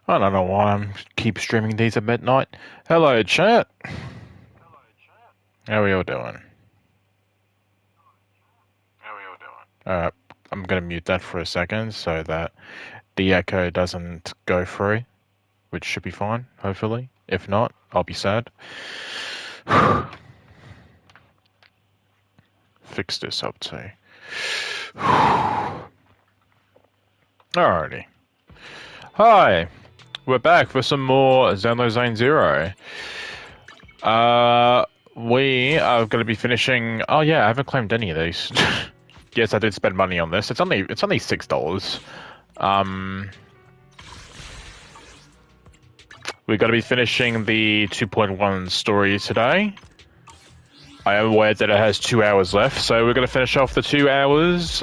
I don't know why I'm keep streaming these at midnight. Hello, chat. How are you all doing? Alright, I'm gonna mute that for a second so that the echo doesn't go through, which should be fine, hopefully. If not, I'll be sad. Fix this up too. Alrighty. Hi! We're back for some more Zenless Zone Zero. We are going to be finishing... Oh yeah, I haven't claimed any of these. Yes, I did spend money on this. It's only $6. We're going to be finishing the 2.1 story today. I am aware that it has 2 hours left, so we're going to finish off the 2 hours,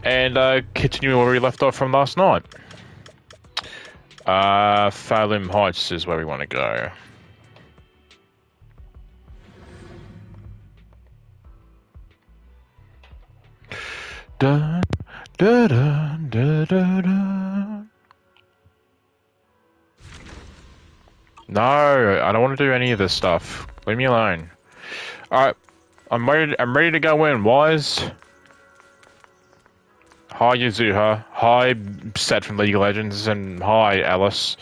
and continue where we left off from last night. Falum Heights is where we want to go. Da, da, da, da, da, da. No, I don't want to do any of this stuff. Leave me alone. Alright, I'm ready to go in. Wise. Hi, Yuzuha. Hi, Seth from League of Legends, and hi, Alice.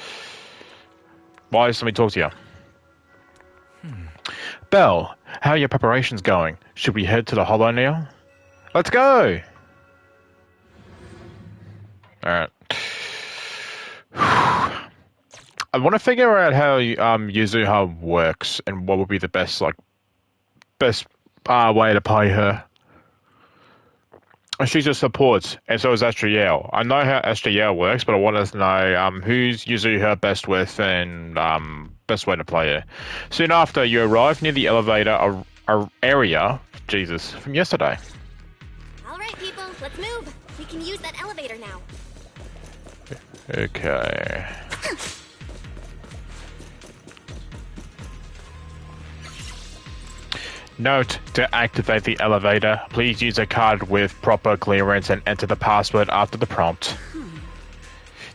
Wise, let me talk to you. Belle, how are your preparations going? Should we head to the Hollow now? Let's go! Alright. I want to figure out how Yuzuha works and what would be the best way to pay her. She just supports, and so is Astriel. I know how Astriel works, but I want to know who's Yuzuha best with and best way to play her. Soon after, you arrive near the elevator area, Jesus, from yesterday. All right, people, let's move. We can use that elevator now. Okay. Note, to activate the elevator, please use a card with proper clearance and enter the password after the prompt.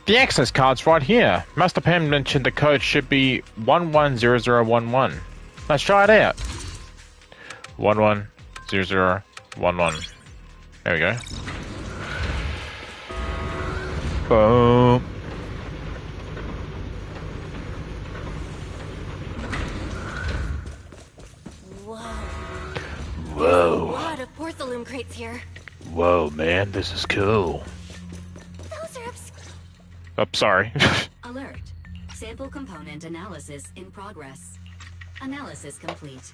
The access card's right here. Master Pam mentioned the code should be 110011. Let's try it out. 110011. There we go. Boom. Whoa. A lot of porcelain crates here. Whoa, man, this is cool. Those are Oh, sorry. Alert. Sample component analysis in progress. Analysis complete.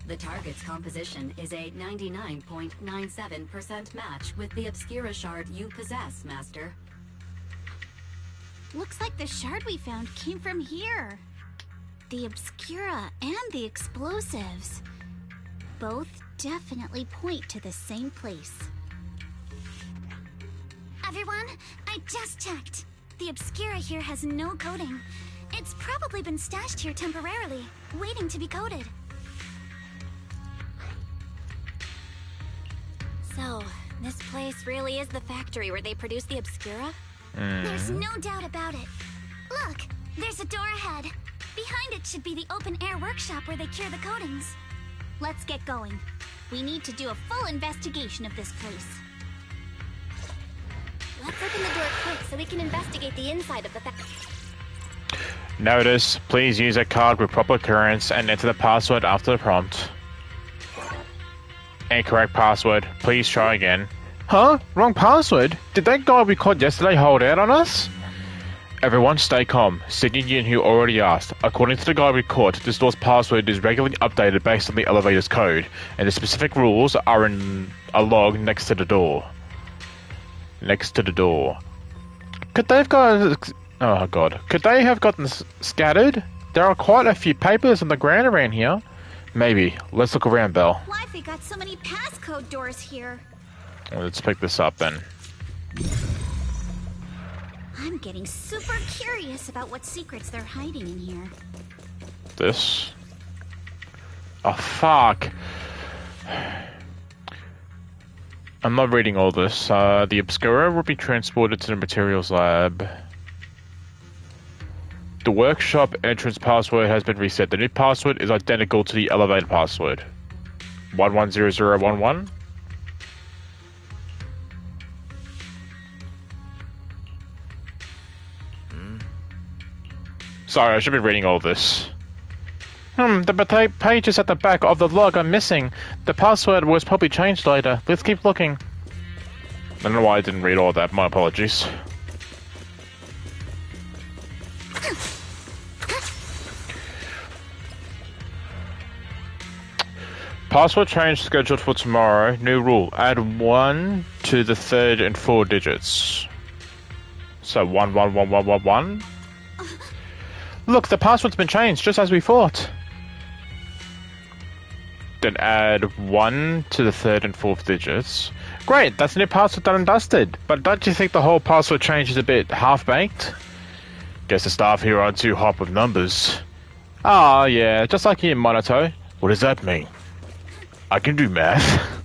The target's composition is a 99.97% match with the Obscura shard you possess, Master. Looks like the shard we found came from here. The Obscura and the explosives. Both definitely point to the same place. Everyone, I just checked. The Obscura here has no coding. It's probably been stashed here temporarily, waiting to be coded. So, this place really is the factory where they produce the Obscura? There's no doubt about it. Look, there's a door ahead. Behind it should be the open-air workshop where they cure the coatings. Let's get going. We need to do a full investigation of this place. Let's open the door quick so we can investigate the inside of the factory. Notice, please use a card with proper clearance and enter the password after the prompt. Incorrect password. Please try again. Huh? Wrong password? Did that guy we caught yesterday hold out on us? Everyone stay calm. Sydney Yin who already asked. According to the guy we caught, this door's password is regularly updated based on the elevator's code, and the specific rules are in a log next to the door. Next to the door. Could they have got... Oh god. Could they have gotten scattered? There are quite a few papers on the ground around here. Maybe. Let's look around, Belle. Why have they got so many passcode doors here? Let's pick this up then. I'm getting super curious about what secrets they're hiding in here. This. Oh, fuck. I'm not reading all this. The Obscura will be transported to the materials lab. The workshop entrance password has been reset. The new password is identical to the elevator password. 110011. Sorry, I should be reading all this. The pages at the back of the log are missing. The password was probably changed later. Let's keep looking. I don't know why I didn't read all that. My apologies. Password change scheduled for tomorrow. New rule. Add 1 to the third and 4 digits. So 111111. Look, the password's been changed, just as we thought. Then add 1 to the third and 4th digits. Great, that's a new password done and dusted. But don't you think the whole password change is a bit half-baked? Guess the staff here aren't too hot with numbers. Ah, yeah, just like here, Monato. What does that mean? I can do math.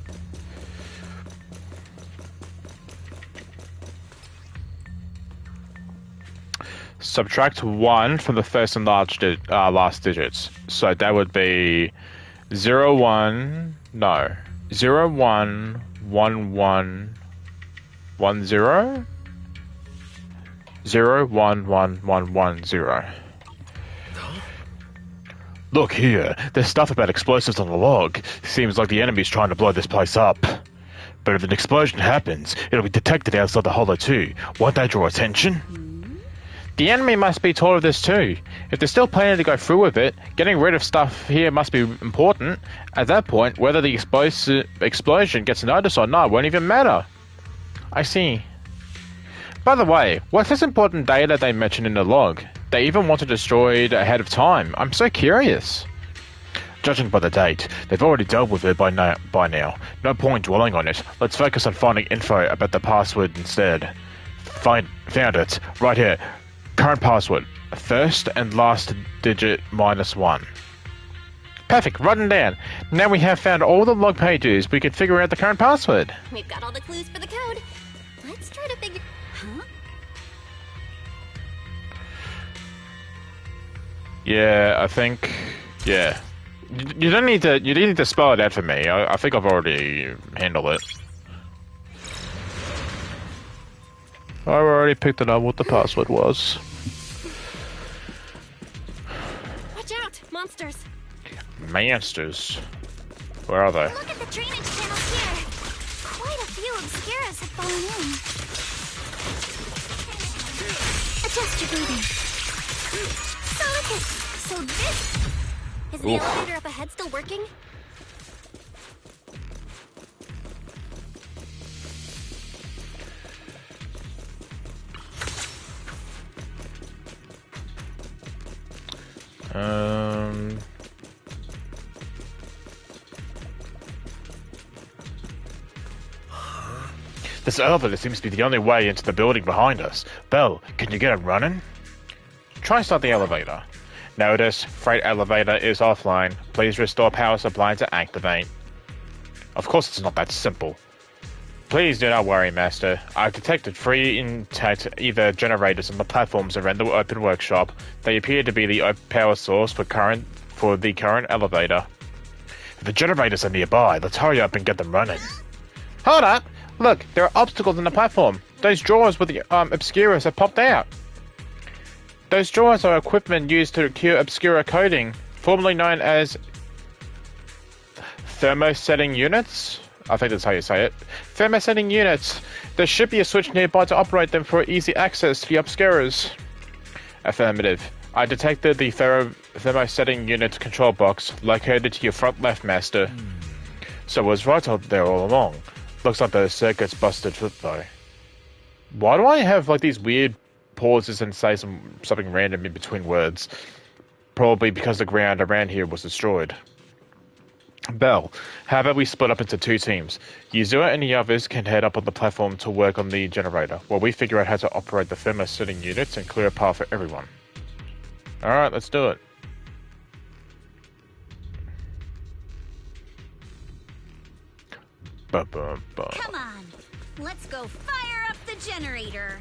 Subtract 1 from the first and last digits. So that would be 0, 1, 1, 1, 1, 0? 0, 1, 1, 1, 1, 0. Look here, there's stuff about explosives on the log. Seems like the enemy's trying to blow this place up. But if an explosion happens, it'll be detected outside the hollow too. Won't that draw attention? The enemy must be told of this too. If they're still planning to go through with it, getting rid of stuff here must be important. At that point, whether the explosion gets noticed or not won't even matter. I see. By the way, what's this important data they mentioned in the log? They even want to destroy it ahead of time. I'm so curious. Judging by the date, they've already dealt with it by now. No point dwelling on it. Let's focus on finding info about the password instead. Found it. Right here. Current password. First and last digit -1. Perfect. Written down. Now we have found all the log pages. We can figure out the current password. We've got all the clues for the code. Let's try to figure... Huh? Yeah, I think... Yeah. You don't need to spell it out for me. I think I've already handled it. I already picked it up what the password was. Watch out! Monsters! Monsters? Where are they? Look at the drainage channels here! Quite a few obscuras have fallen in. Adjust your breathing. Delicate! So this... Is the elevator up ahead still working? This elevator seems to be the only way into the building behind us. Belle, can you get it running? Try start the elevator. Notice, freight elevator is offline. Please restore power supply to activate. Of course it's not that simple. Please do not worry, Master. I've detected 3 intact ether generators on the platforms around the open workshop. They appear to be the power source for the current elevator. If the generators are nearby, let's hurry up and get them running. Hold up! Look, there are obstacles in the platform. Those drawers with the obscuras have popped out. Those drawers are equipment used to cure obscura coding, formerly known as thermosetting units. I think that's how you say it. Thermosetting units. There should be a switch nearby to operate them for easy access to the obscuras. Affirmative. I detected the thermosetting unit control box located to your front left, Master. So it was right out there all along. Looks like the circuit's busted though. Why do I have like these weird pauses and say something random in between words? Probably because the ground around here was destroyed. Belle, how about we split up into 2 teams? Yuzua and the others can head up on the platform to work on the generator, while we figure out how to operate the thermosetting units and clear a path for everyone. Alright, let's do it. Come on, let's go fire up the generator.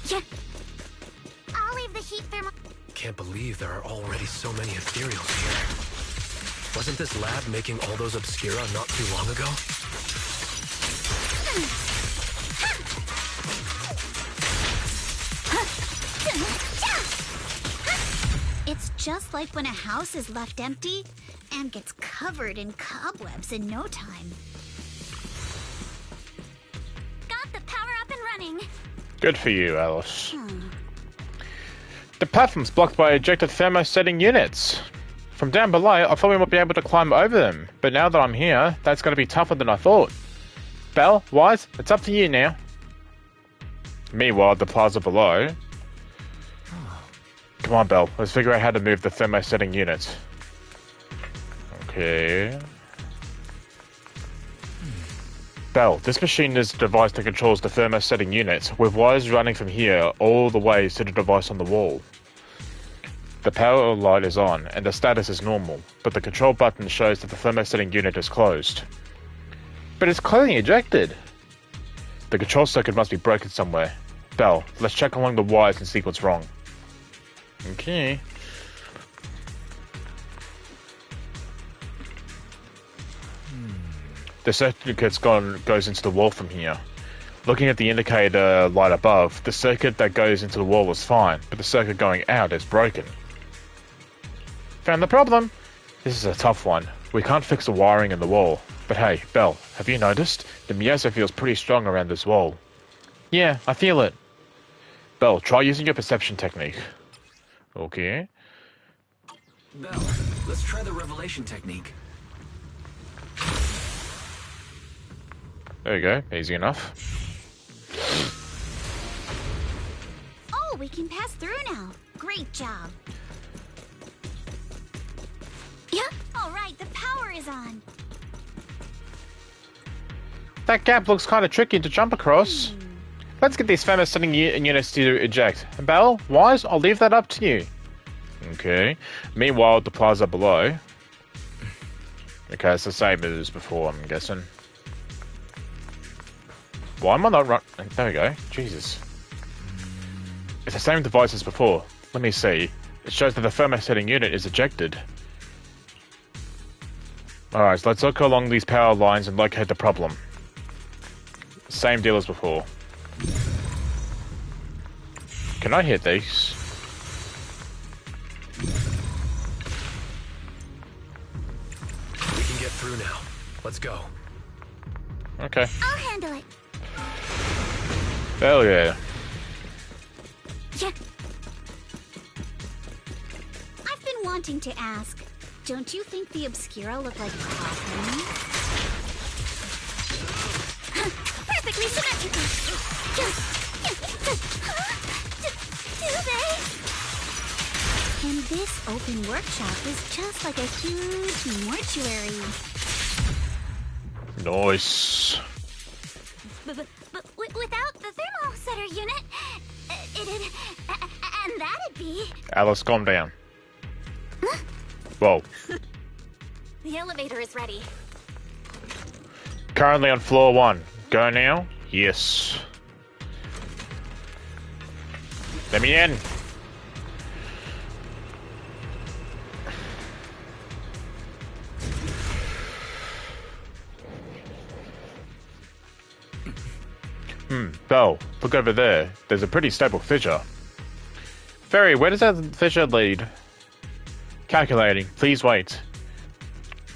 Yeah. I'll leave of the heat thermal. Can't believe there are already so many ethereals here. Wasn't this lab making all those Obscura not too long ago? It's just like when a house is left empty and gets covered in cobwebs in no time. Got the power up and running. Good for you, Alice. The platform's blocked by ejected thermosetting units. From down below, I thought we might be able to climb over them, but now that I'm here, that's going to be tougher than I thought. Belle, Wise, it's up to you now. Meanwhile, at the plaza below... Come on, Belle, let's figure out how to move the thermosetting units. Okay... Belle, this machine is a device that controls the thermosetting units, with wires running from here all the way to the device on the wall. The power light is on, and the status is normal, but the control button shows that the thermosetting unit is closed. But it's clearly ejected! The control circuit must be broken somewhere. Belle, let's check along the wires and see what's wrong. Okay. The circuit goes into the wall from here. Looking at the indicator light above, the circuit that goes into the wall is fine, but the circuit going out is broken. Found the problem! This is a tough one. We can't fix the wiring in the wall. But hey, Belle, have you noticed? The miasma feels pretty strong around this wall. Yeah, I feel it. Belle, try using your perception technique. Okay. Belle, let's try the revelation technique. There you go, easy enough. Oh, we can pass through now. Great job. Yeah, all right, the power is on. That gap looks kind of tricky to jump across. Let's get these thermosetting units to eject. Belle, Wise, I'll leave that up to you. Okay. Meanwhile, at the plaza below. Okay, it's the same as before, I'm guessing. Why am I not running? There we go. Jesus. It's the same device as before. Let me see. It shows that the thermosetting unit is ejected. Alright, so let's look along these power lines and locate the problem. Same deal as before. Can I hit these? We can get through now. Let's go. Okay. I'll handle it. Hell yeah. Yeah. I've been wanting to ask, don't you think the Obscura look like coffins? Perfectly symmetrical. Do they? And this open workshop is just like a huge mortuary. Nice. But without the thermosetter unit, and that'd be... Alice, calm down. Whoa. The elevator is ready. Currently on floor 1. Go now? Yes. Let me in. Belle, look over there. There's a pretty stable fissure. Fairy, where does that fissure lead? Calculating. Please wait.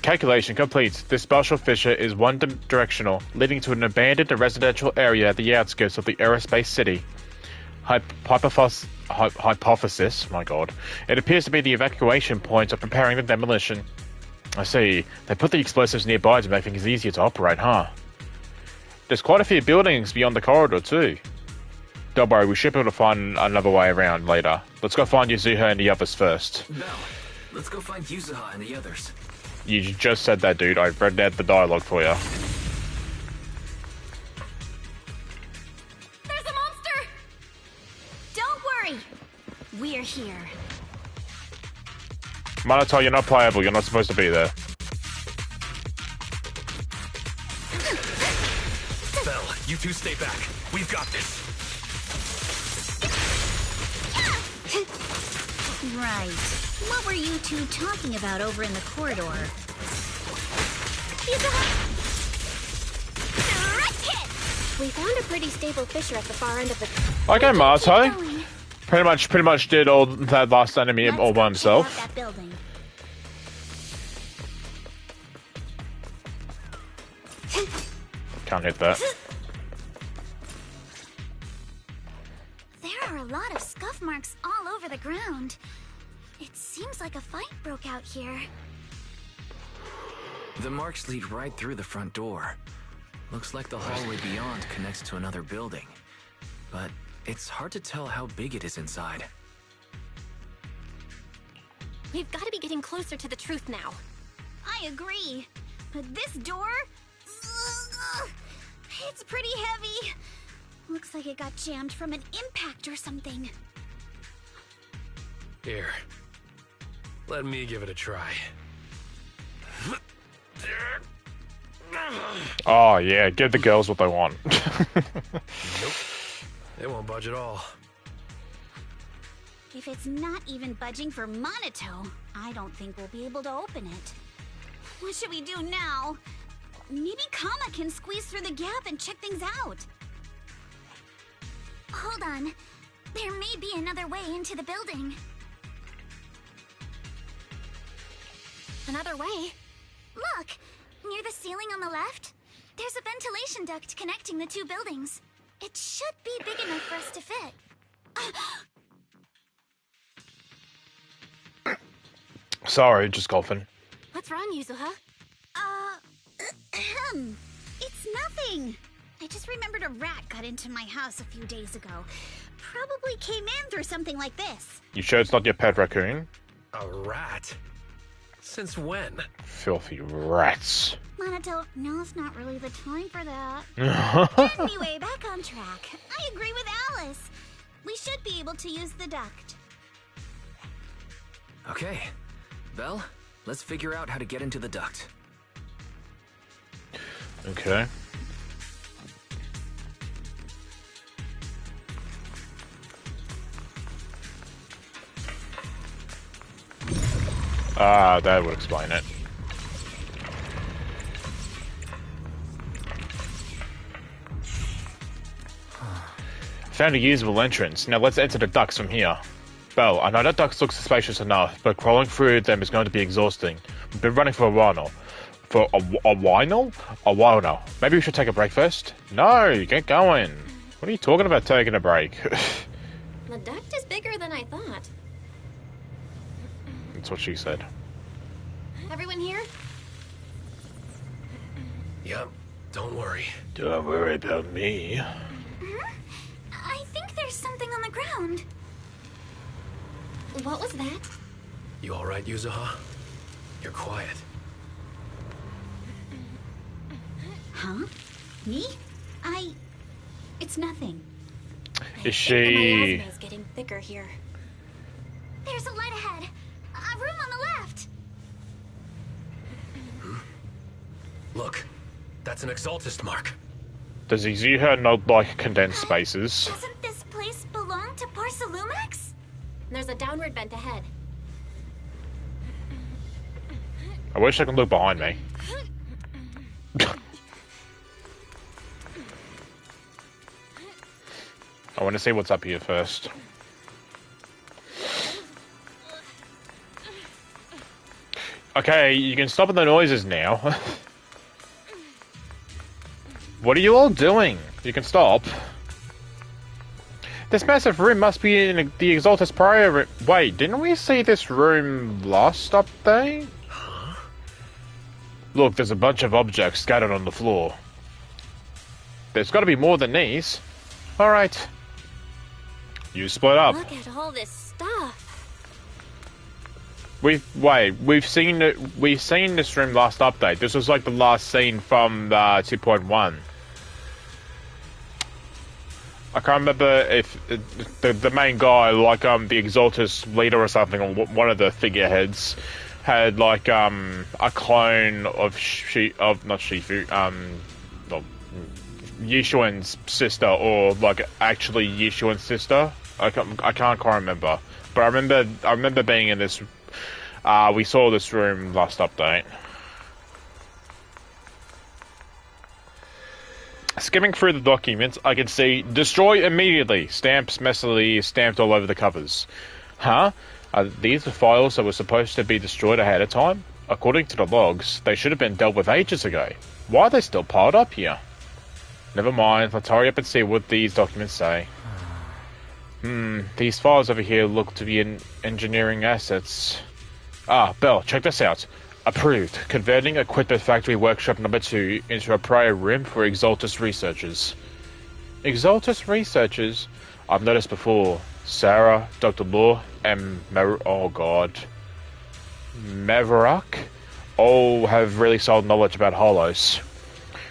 Calculation complete. This partial fissure is one-directional, leading to an abandoned residential area at the outskirts of the aerospace city. Hypothesis. My god. It appears to be the evacuation point of preparing the demolition. I see. They put the explosives nearby to make things easier to operate, huh? There's quite a few buildings beyond the corridor, too. Don't worry, we should be able to find another way around later. Let's go find Yuzuha and the others first. Belle, let's go find Yuzuha and the others. You just said that, dude. I read out the dialogue for you. There's a monster! Don't worry, we're here. Minotaur, you're not playable. You're not supposed to be there. Belle, you two stay back. We've got this. Right. What were you two talking about over in the corridor? We found a pretty stable fissure at the far end of the... Okay, Marto. Pretty much did all that last enemy all by himself. That building. Can't hit that. There are a lot of scuff marks all over the ground. It seems like a fight broke out here. The marks lead right through the front door. Looks like the hallway beyond connects to another building. But it's hard to tell how big it is inside. We've got to be getting closer to the truth now. I agree. But this door? It's pretty heavy. Looks like it got jammed from an impact or something. Here. Let me give it a try. Oh yeah, give the girls what they want. Nope. They won't budge at all. If it's not even budging for Monito, I don't think we'll be able to open it. What should we do now? Maybe Kama can squeeze through the gap and check things out. Hold on. There may be another way into the building. Another way? Look! Near the ceiling on the left, there's a ventilation duct connecting the two buildings. It should be big enough for us to fit. Sorry, just golfing. What's wrong, Yuzuha? It's nothing. I just remembered a rat got into my house a few days ago. Probably came in through something like this. You sure it's not your pet raccoon? A rat? Since when? Filthy rats. Monito, now's not really the time for that. Anyway, back on track. I agree with Alice. We should be able to use the duct. Okay. Belle, let's figure out how to get into the duct. Okay. Ah, that would explain it. Found a usable entrance. Now let's enter the ducts from here. Belle, I know that ducts look spacious enough, but crawling through them is going to be exhausting. We've been running for a while now. For a while now? A while now. Maybe we should take a break first? No, get going. What are you talking about taking a break? The duct is bigger than I thought. That's what she said. Everyone here? Yep, don't worry. Don't worry about me. I think there's something on the ground. What was that? You alright, Yuzuha? You're quiet. Huh? Me? It's nothing. Is The she... miasma is getting thicker here. There's a light ahead. A room on the left. Look, that's an Exaltist mark. Does Izuha not like condensed spaces? Doesn't this place belong to Porcelumax? There's a downward vent ahead. I wish I could look behind me. I want to see what's up here first. Okay, you can stop the noises now. What are you all doing? You can stop. This massive room must be in the Exaltus prior room. Wait, didn't we see this room last update? Look, there's a bunch of objects scattered on the floor. There's got to be more than these. Alright. You split up. Look at all this stuff. We've seen this room last update. This was like the last scene from 2.1. I can't remember if the main guy, like the Exaltus leader or something, or one of the figureheads, had like a clone of Yishuan's sister, or like actually Yishuan's sister. I can't quite remember, but I remember being in this. We saw this room last update. Skimming through the documents, I can see destroy immediately. Stamps messily stamped all over the covers. Huh? Are these the files that were supposed to be destroyed ahead of time? According to the logs, they should have been dealt with ages ago. Why are they still piled up here? Never mind, let's hurry up and see what these documents say. These files over here look to be engineering assets. Ah, Belle, check this out. Approved. Converting Equipment Factory Workshop number 2 into a prior room for Exaltus researchers. Exaltus researchers? I've noticed before. Sarah, Dr. Law, and Maverick all have really solid knowledge about hollows.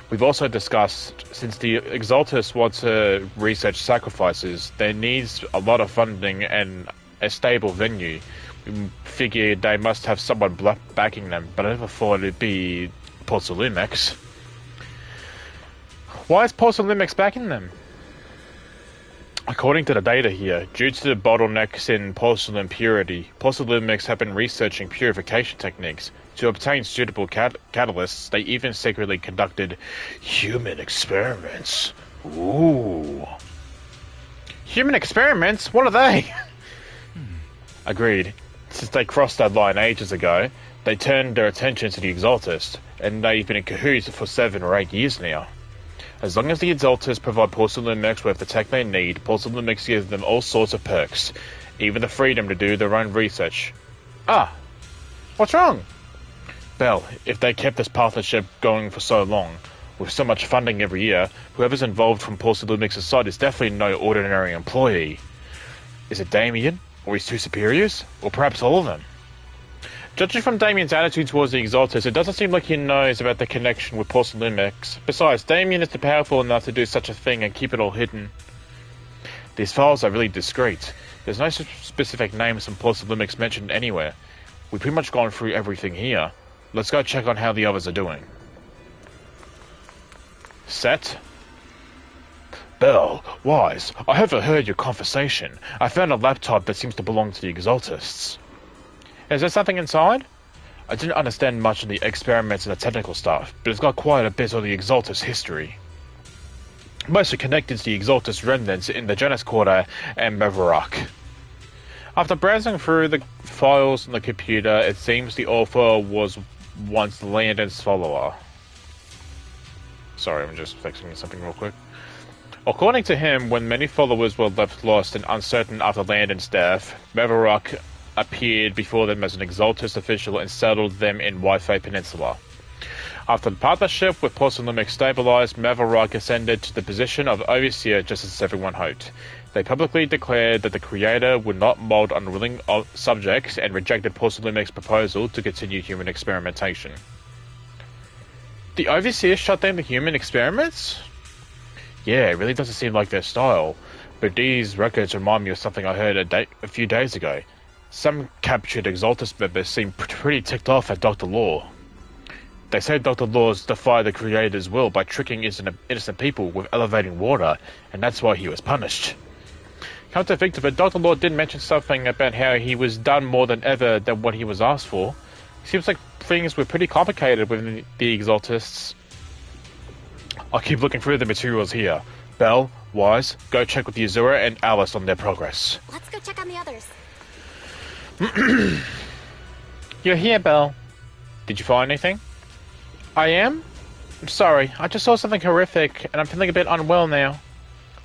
We've also discussed, since the Exaltus want to research sacrifices, there needs a lot of funding and a stable venue. We figured they must have someone backing them, but I never thought it'd be Porcelimex. Why is Porcelimex backing them? According to the data here, due to the bottlenecks in porcelain purity, Porcelimex have been researching purification techniques. To obtain suitable catalysts, they even secretly conducted human experiments. Ooh. Human experiments? What are they? Agreed. Since they crossed that line ages ago, they turned their attention to the Exaltus, and they've been in cahoots for 7 or 8 years now. As long as the Exaltus provide Porcelimex with the tech they need, Porcelimex gives them all sorts of perks, even the freedom to do their own research. Ah! What's wrong? Belle, if they kept this partnership going for so long, with so much funding every year, whoever's involved from Porcelimex's side is definitely no ordinary employee. Is it Damien? Or his 2 superiors? Or perhaps all of them? Judging from Damien's attitude towards the Exaltus, it doesn't seem like he knows about the connection with Porcelimex. Besides, Damien is powerful enough to do such a thing and keep it all hidden. These files are really discreet. There's no specific names from Porcelimex mentioned anywhere. We've pretty much gone through everything here. Let's go check on how the others are doing. Set? Belle, Wise, I haven't heard your conversation. I found a laptop that seems to belong to the Exaltists. Is there something inside? I didn't understand much of the experiments and the technical stuff, but it's got quite a bit of the Exaltus history. Mostly connected to the Exaltus remnants in the Janus Quarter and Maverick. After browsing through the files on the computer, it seems the author was once Landon's follower. Sorry, I'm just fixing something real quick. According to him, when many followers were left lost and uncertain after Landon's death, Maverick appeared before them as an Exaltus official and settled them in Wi-Fi Peninsula. After the partnership with Porcelimex stabilized, Maverick ascended to the position of overseer just as everyone hoped. They publicly declared that the creator would not mold unwilling subjects and rejected Porcelimex's proposal to continue human experimentation. The overseer shut down the human experiments? Yeah, it really doesn't seem like their style, but these records remind me of something I heard a few days ago. Some captured Exaltus members seem pretty ticked off at Dr. Law. They say Dr. Law's defied the Creator's will by tricking innocent people with elevating water, and that's why he was punished. Come to think of it, Dr. Law did mention something about how he was done more than ever than what he was asked for. Seems like things were pretty complicated with the Exaltists. I'll keep looking through the materials here. Belle, Wise, go check with Azura and Alice on their progress. Let's go check on the others. You're here, Belle. Did you find anything? I am? I'm sorry, I just saw something horrific, and I'm feeling a bit unwell now.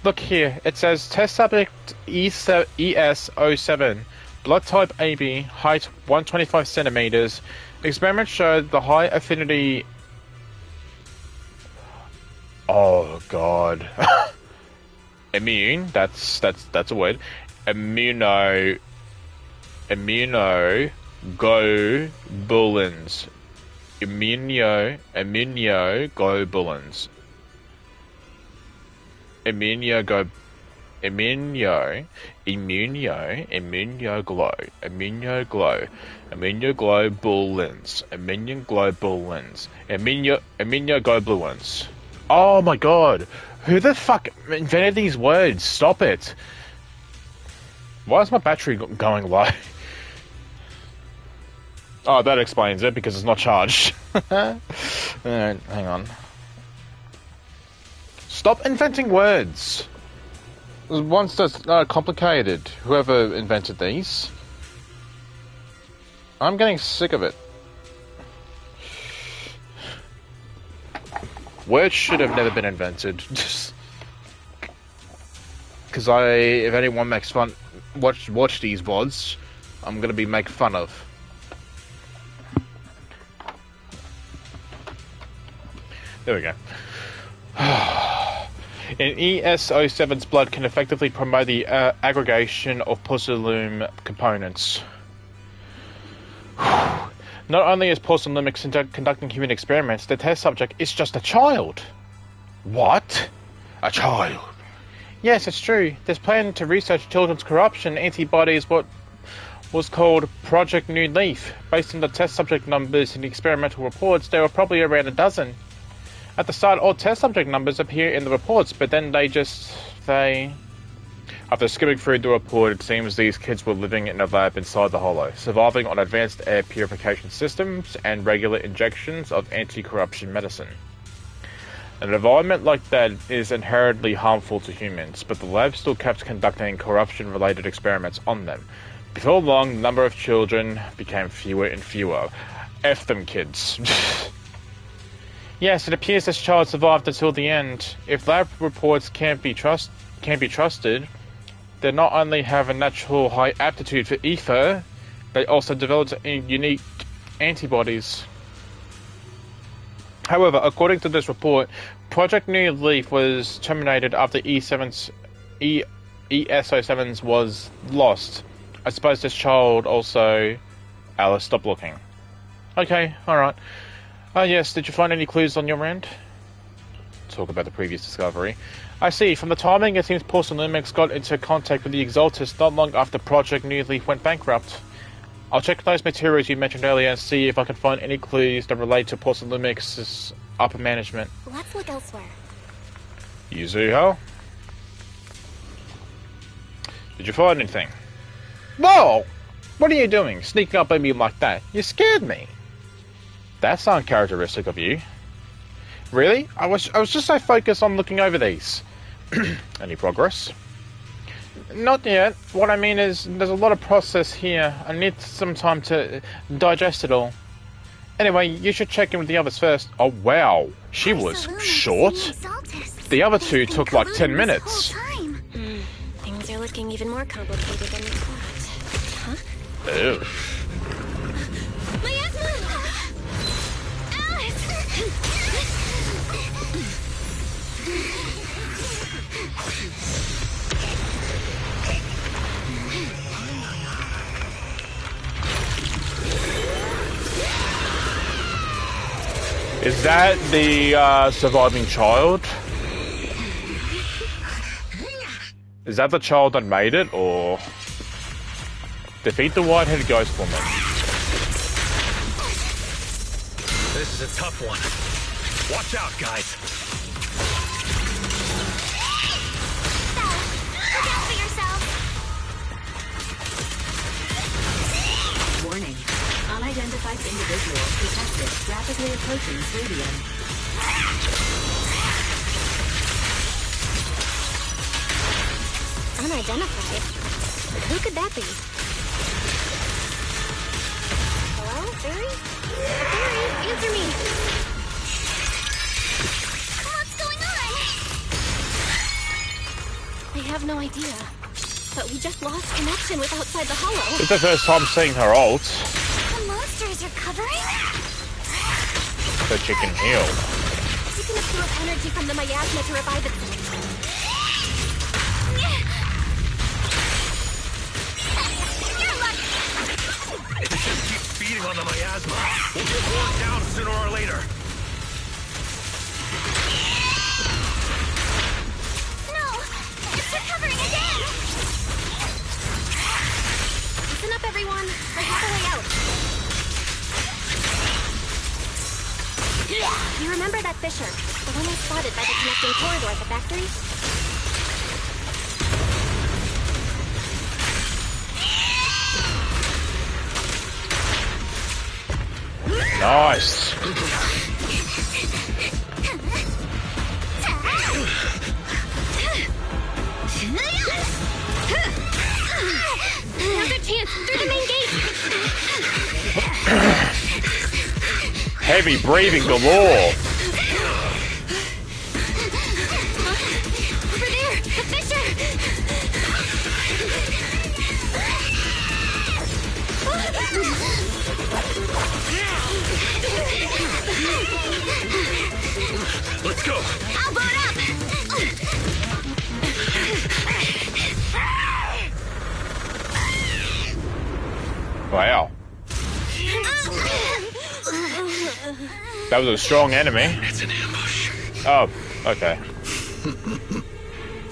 Look here, it says Test Subject ES07, Blood Type AB, Height 125 centimeters. Experiments showed the high affinity... Oh god. Immune, that's a word. Immunoglobulins. Immunoglobulins. Immunoglobulins. Oh my god. Who the fuck invented these words? Stop it. Why is my battery going low? Oh, that explains it, because it's not charged. Alright, hang on. Stop inventing words! Once that's complicated, whoever invented these. I'm getting sick of it. Words should have never been invented. Because if anyone makes fun, watch these VODs, I'm gonna be make fun of. There we go. In ES-07's blood can effectively promote the aggregation of porcelain components. Not only is porcelain conducting human experiments, the test subject is just a child. What? A child? Yes, it's true. This plan to research children's corruption antibodies what was called Project New Leaf. Based on the test subject numbers in the experimental reports, there were probably around a dozen. At the start, all test subject numbers appear in the reports, but then After skimming through the report, it seems these kids were living in a lab inside the Hollow, surviving on advanced air purification systems and regular injections of anti-corruption medicine. An environment like that is inherently harmful to humans, but the lab still kept conducting corruption-related experiments on them. Before long, the number of children became fewer and fewer. F them kids. Yes, it appears this child survived until the end. If lab reports can't be trusted, they not only have a natural high aptitude for ether, they also developed unique antibodies. However, according to this report, Project New Leaf was terminated after ES-07's was lost. I suppose this child also... Alice, stop looking. Okay, alright. Yes, did you find any clues on your end? Talk about the previous discovery. I see, from the timing it seems Porcelainics got into contact with the Exaltus not long after Project New Leaf went bankrupt. I'll check those materials you mentioned earlier and see if I can find any clues that relate to Porcelainics' upper management. Let's look elsewhere. Yuzuho? Did you find anything? Whoa! What are you doing, sneaking up on me like that? You scared me. That's uncharacteristic of you. Really? I was just so focused on looking over these. Any progress? Not yet. What I mean is, there's a lot of process here. I need some time to digest it all. Anyway, you should check in with the others first. Oh wow, she was short. The other two took like 10 minutes. Things are looking even more complicated than we thought. Huh? Ew. Is that the surviving child? Is that the child that made it, or... Defeat the white-headed ghost woman. This is a tough one. Watch out, guys. Look out for yourself. Warning. Unidentified individual detected rapidly approaching stadium. Unidentified? Who could that be? Hello? Barry? Barry, answer me! What's going on? I have no idea. But we just lost connection with outside the Hollow. It's the first time seeing her ult. The monsters are covering? So she can heal. She can absorb energy from the miasma to revive itself. If it just keeps feeding on the miasma, we'll get worn down sooner or later. No! It's recovering again! Listen up, everyone. I have a way out. You remember that fissure? The one I spotted by the connecting corridor at the factory? Nice. Another chance through the main gate. Heavy breathing galore. Over there, a fissure. Let's go. I'll blow it up. Wow. That was a strong enemy. It's an ambush. Oh, okay.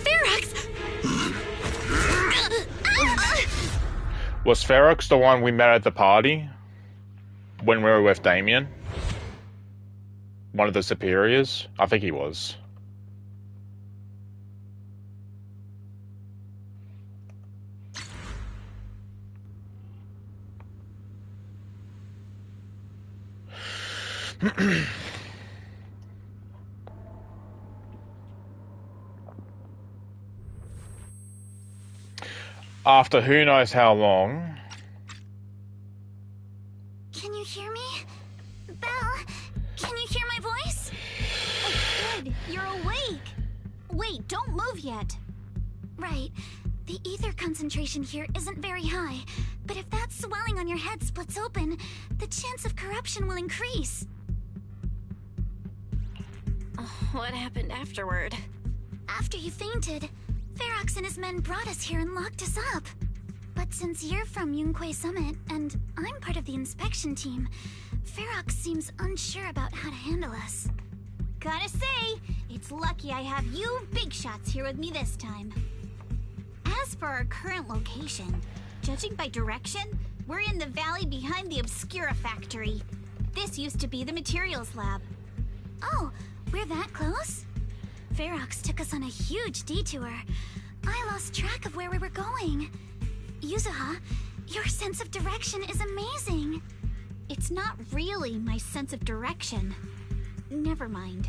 Ferox! Was Ferox the one we met at the party? When we were with Damien? One of the superiors? I think he was. After who knows how long. Can you hear me? Belle, can you hear my voice? Oh, good. You're awake. Wait, don't move yet. Right. The ether concentration here isn't very high, but if that swelling on your head splits open, the chance of corruption will increase. What happened afterward? After you fainted, Ferox and his men brought us here and locked us up. But since you're from Yunque Summit, and I'm part of the inspection team, Ferox seems unsure about how to handle us. Gotta say, it's lucky I have you big shots here with me this time. As for our current location, judging by direction, we're in the valley behind the Obscura factory. This used to be the materials lab. Oh, we're that close? Ferox took us on a huge detour. I lost track of where we were going. Yuzuha, your sense of direction is amazing. It's not really my sense of direction. Never mind.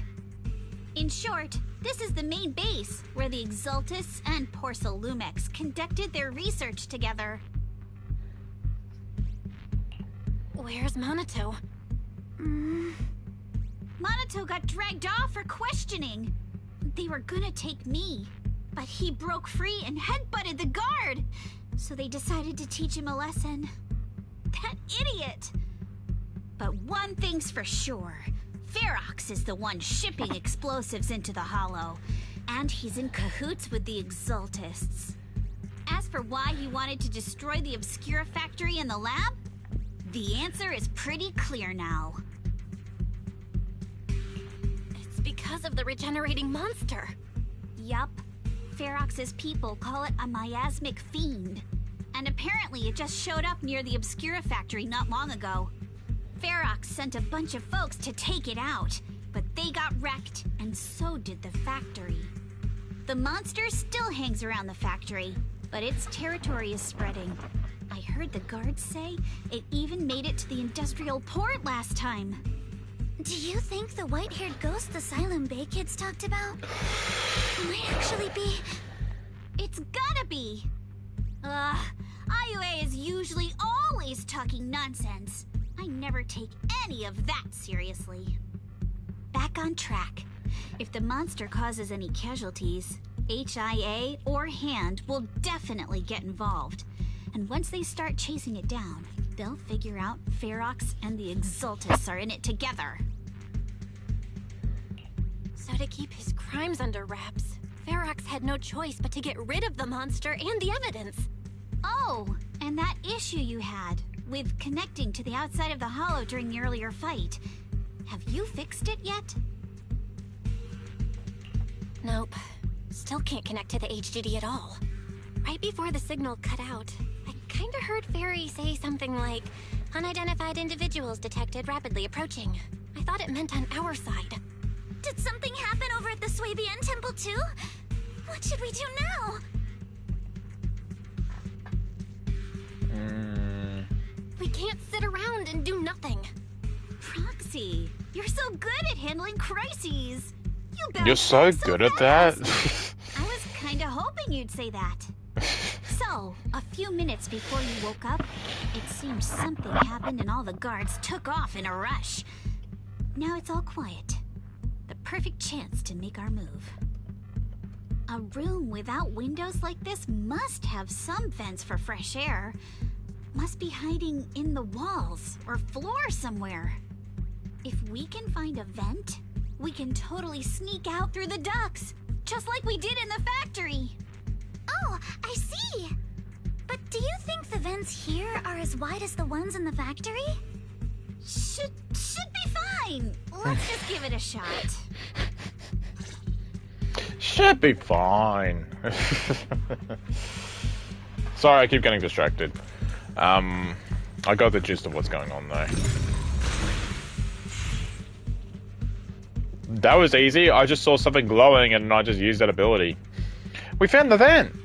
In short, this is the main base where the Exaltus and Porcel Lumex conducted their research together. Where's Monato? Monato got dragged off for questioning. They were gonna take me, but he broke free and headbutted the guard. So they decided to teach him a lesson. That idiot! But one thing's for sure. Ferox is the one shipping explosives into the Hollow, and he's in cahoots with the Exaltists. As for why he wanted to destroy the Obscura factory and the lab, the answer is pretty clear now. It's because of the regenerating monster. Yup. Ferox's people call it a miasmic fiend. And apparently it just showed up near the Obscura factory not long ago. Ferox sent a bunch of folks to take it out, but they got wrecked, and so did the factory. The monster still hangs around the factory, but its territory is spreading. I heard the guards say it even made it to the industrial port last time. Do you think the white-haired ghost the Asylum Bay kids talked about might actually be... It's gotta be! IUA is usually always talking nonsense. I never take any of that seriously. Back on track. If the monster causes any casualties, HIA or HAND will definitely get involved. And once they start chasing it down, they'll figure out Ferox and the Exaltus are in it together. So to keep his crimes under wraps, Ferox had no choice but to get rid of the monster and the evidence. Oh, and that issue you had with connecting to the outside of the Hollow during the earlier fight. Have you fixed it yet? Nope. Still can't connect to the HDD at all. Right before the signal cut out, I kinda heard Fairy say something like, "Unidentified individuals detected rapidly approaching." I thought it meant on our side. Did something happen over at the Swabian Temple too? What should we do now? We can't sit around and do nothing. see. You're so good at handling crises. You're so good at that. I was kinda hoping you'd say that. So, a few minutes before you woke up, it seemed something happened and all the guards took off in a rush. Now it's all quiet. The perfect chance to make our move. A room without windows like this must have some vents for fresh air. Must be hiding in the walls or floor somewhere. If we can find a vent, we can totally sneak out through the ducts, just like we did in the factory. Oh, I see. But do you think the vents here are as wide as the ones in the factory? Should be fine. Let's just give it a shot. Should be fine. Sorry, I keep getting distracted. I got the gist of what's going on though. That was easy. I just saw something glowing and I just used that ability. We found the vent!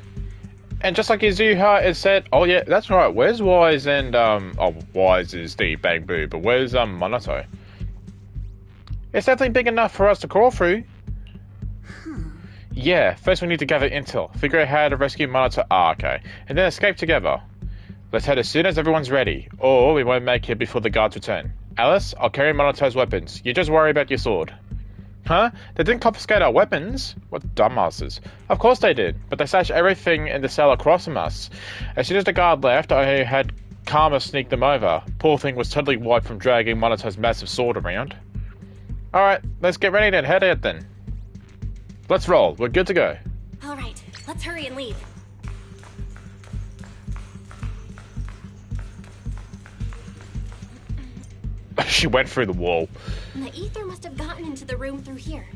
And just like Izuha had said, oh yeah, that's right, where's Wise and, oh, Wise is the Bamboo, but where's, Monato? It's definitely big enough for us to crawl through. Yeah, first we need to gather intel, figure out how to rescue Monato, okay, and then escape together. Let's head as soon as everyone's ready, or we won't make it before the guards return. Alice, I'll carry Monato's weapons, you just worry about your sword. Huh? They didn't confiscate our weapons? What dumbasses. Of course they did, but they stashed everything in the cell across from us. As soon as the guard left, I had Karma sneak them over. Poor thing was totally wiped from dragging Monato's massive sword around. Alright, let's get ready and head out then. Let's roll, we're good to go. Alright, let's hurry and leave. She went through the wall. The ether must have gotten into the room through here.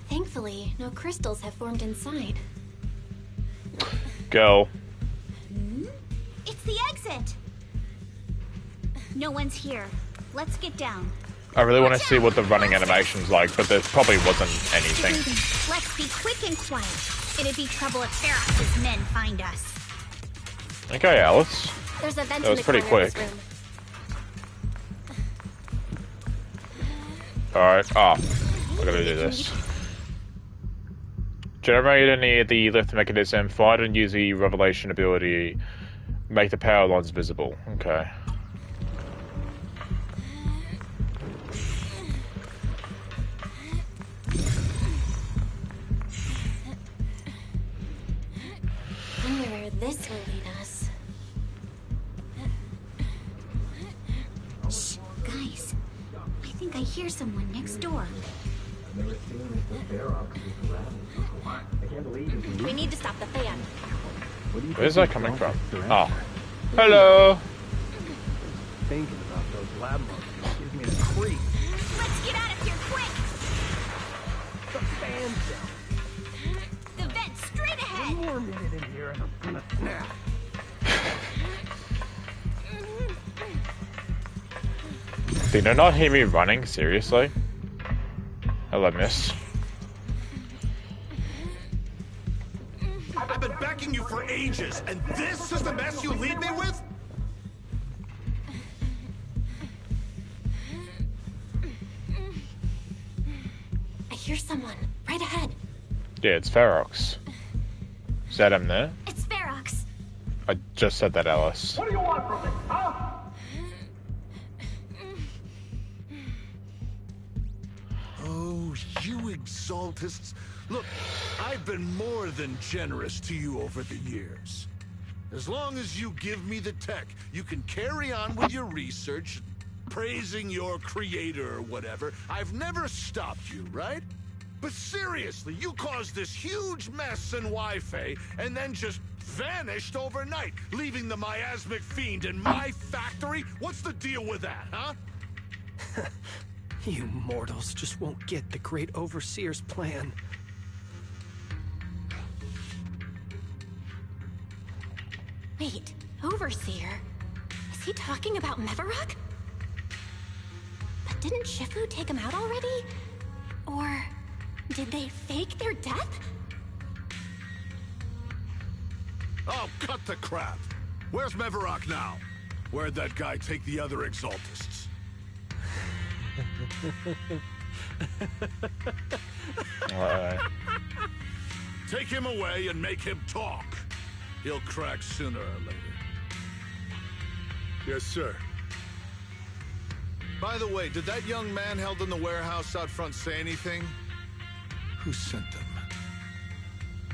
Thankfully, no crystals have formed inside. Go. It's the exit. No one's here. Let's get down. I really want to see what the running animation's like, but there probably wasn't anything. Let's be quick and quiet. It'd be trouble if Ferox's men find us. Okay, Alice. There's a vent That was in the pretty corner of quick. this room. Alright, I gotta do this. Generate any of the lift mechanism, find and use the revelation ability, make the power lines visible. Okay. Wonder where this will lead us. Shh, guys. I think I hear someone next door. We need to stop the fan. Where's that coming from? Oh. Hello! Thinking about those lab monsters gives me the creep. Let's get out of here quick! The fan cell. The vent straight ahead! One more minute in here and I'm gonna snap. Did you not hear me running? Seriously? Hello, miss. I've been backing you for ages, and this is the mess you leave me with? I hear someone right ahead. Yeah, it's Ferox. Is that him there? It's Ferox. I just said that, Alice. What do you want from me, huh? Oh, you exaltists. Look, I've been more than generous to you over the years. As long as you give me the tech, you can carry on with your research, praising your creator or whatever. I've never stopped you, right? But seriously, you caused this huge mess in Wi-Fi and then just vanished overnight, leaving the miasmic fiend in my factory? What's the deal with that, huh? You mortals just won't get the great overseer's plan. Wait, Overseer? Is he talking about Mevarok? But didn't Shifu take him out already? Or did they fake their death? Oh, cut the crap. Where's Mevarok now? Where'd that guy take the other Exaltists? Take him away and make him talk. He'll crack sooner or later. Yes, sir. By the way, did that young man held in the warehouse out front say anything? Who sent them?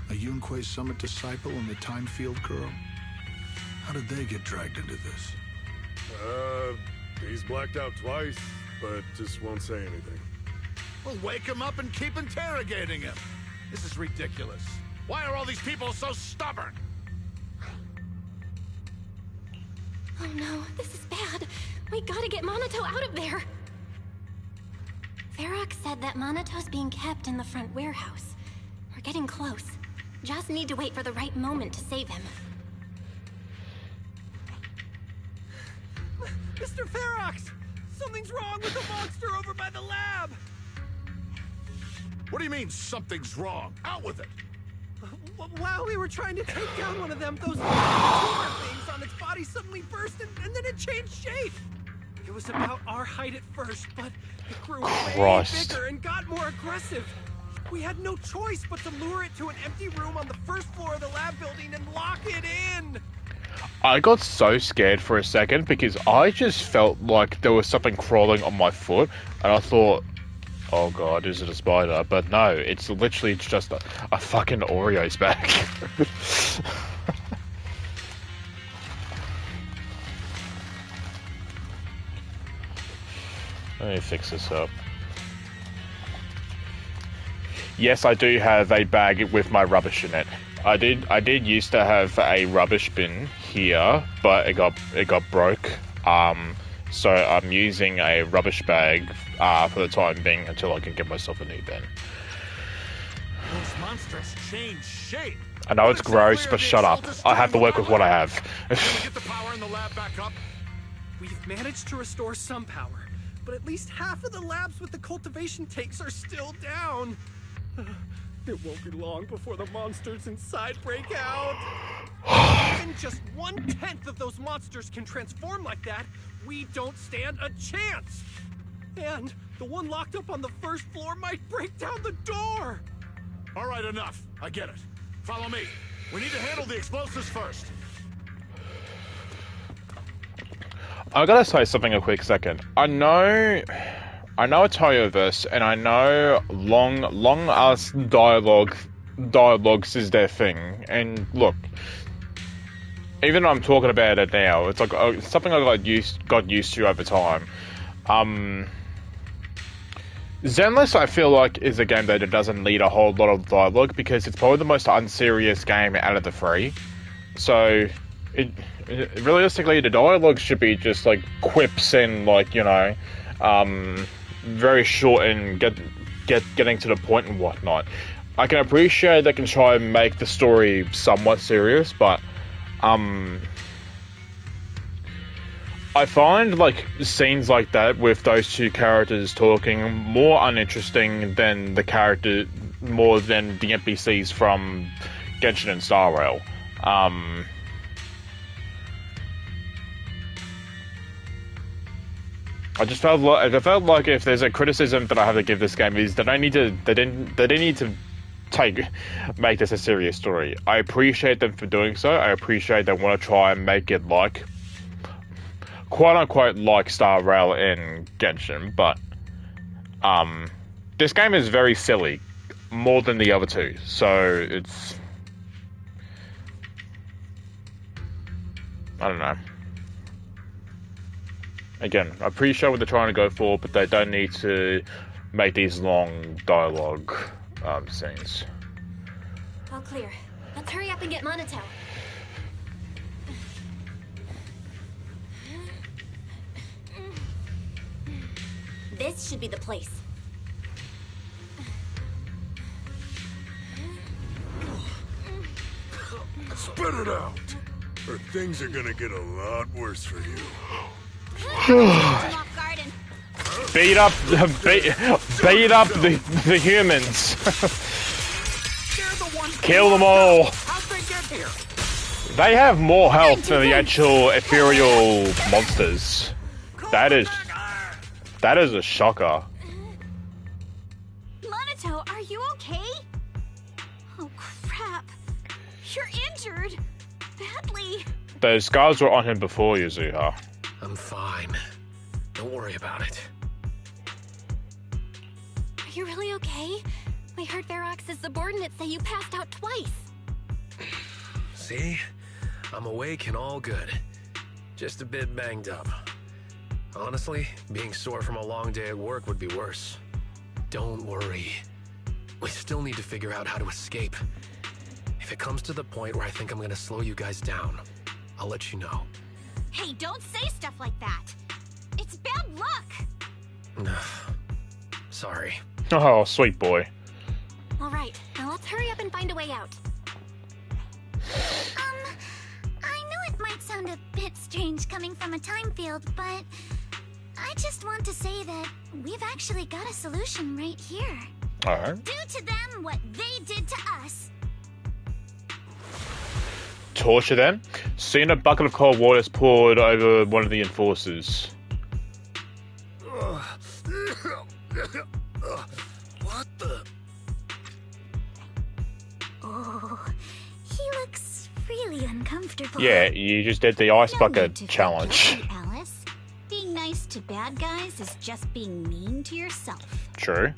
A Yunque Summit disciple and the Time Field girl? How did they get dragged into this? He's blacked out twice, but just won't say anything. Well, wake him up and keep interrogating him. This is ridiculous. Why are all these people so stubborn? Oh no, this is bad. We gotta get Monato out of there. Varrock said that Monato's being kept in the front warehouse. We're getting close. Just need to wait for the right moment to save him. Mr. Ferox! Something's wrong with the monster over by the lab! What do you mean, something's wrong? Out with it! While we were trying to take down one of them, those tumor things on its body suddenly burst and then it changed shape. It was about our height at first, but it grew way bigger and got more aggressive. We had no choice but to lure it to an empty room on the first floor of the lab building and lock it in. I got so scared for a second because I just felt like there was something crawling on my foot, and I thought, oh god, is it a spider? But no, it's literally just a fucking Oreo's bag. Let me fix this up. Yes, I do have a bag with my rubbish in it. I did used to have a rubbish bin here, but it got broke. So I'm using a rubbish bag for the time being until I can get myself a new bin. Those monsters change shape. I know it's gross, but shut up. I have to work with what I have. Can we get the power in the lab back up? We've managed to restore some power, but at least half of the labs with the cultivation tanks are still down. It won't be long before the monsters inside break out. Even just 1/10 of those monsters can transform like that, we don't stand a chance. And the one locked up on the first floor might break down the door. All right, enough. I get it. Follow me. We need to handle the explosives first. I gotta say something a quick second. I know Italiaverse, and I know long ass dialogues is their thing. And look, even though I'm talking about it now, it's like something I got used to over time. Zenless, I feel like, is a game that it doesn't need a whole lot of dialogue because it's probably the most unserious game out of the three. So, realistically, the dialogue should be just like quips and like, you know, very short and getting to the point and whatnot. I can appreciate they can try and make the story somewhat serious, but I find like scenes like that with those two characters talking more uninteresting than the NPCs from Genshin and Star Rail. I felt like if there's a criticism that I have to give this game is that they didn't need to make this a serious story. I appreciate them for doing so. I appreciate they want to try and make it like quote unquote like Star Rail and Genshin, but this game is very silly, more than the other two. So it's, I don't know. Again, I appreciate what they're trying to go for, but they don't need to make these long dialogue scenes. All clear. Let's hurry up and get Monato. This should be the place. Spit it out, or things are gonna get a lot worse for you. Beat up the humans. Kill them all. How'd they get here? They have more health than the actual ethereal monsters. That is a shocker. Monato, are you okay? Oh crap. You're injured. Badly. Those scars were on him before, Yuzuha. I'm fine. Don't worry about it. Are you really okay? We heard Ferox's subordinates say you passed out twice. See? I'm awake and all good. Just a bit banged up. Honestly, being sore from a long day at work would be worse. Don't worry. We still need to figure out how to escape. If it comes to the point where I think I'm gonna slow you guys down, I'll let you know. Hey, don't say stuff like that. It's bad luck. Sorry. Oh, sweet boy. All right, now let's hurry up and find a way out. I know it might sound a bit strange coming from a time field, but I just want to say that we've actually got a solution right here. Alright. Do to them what they did to us. Torture them? Soon a bucket of cold water is poured over one of the enforcers. What the? Oh, he looks really uncomfortable. Yeah, you just did the ice No bucket need to feel challenge. guilty, Alice. Being nice to bad guys is just being mean to yourself. True.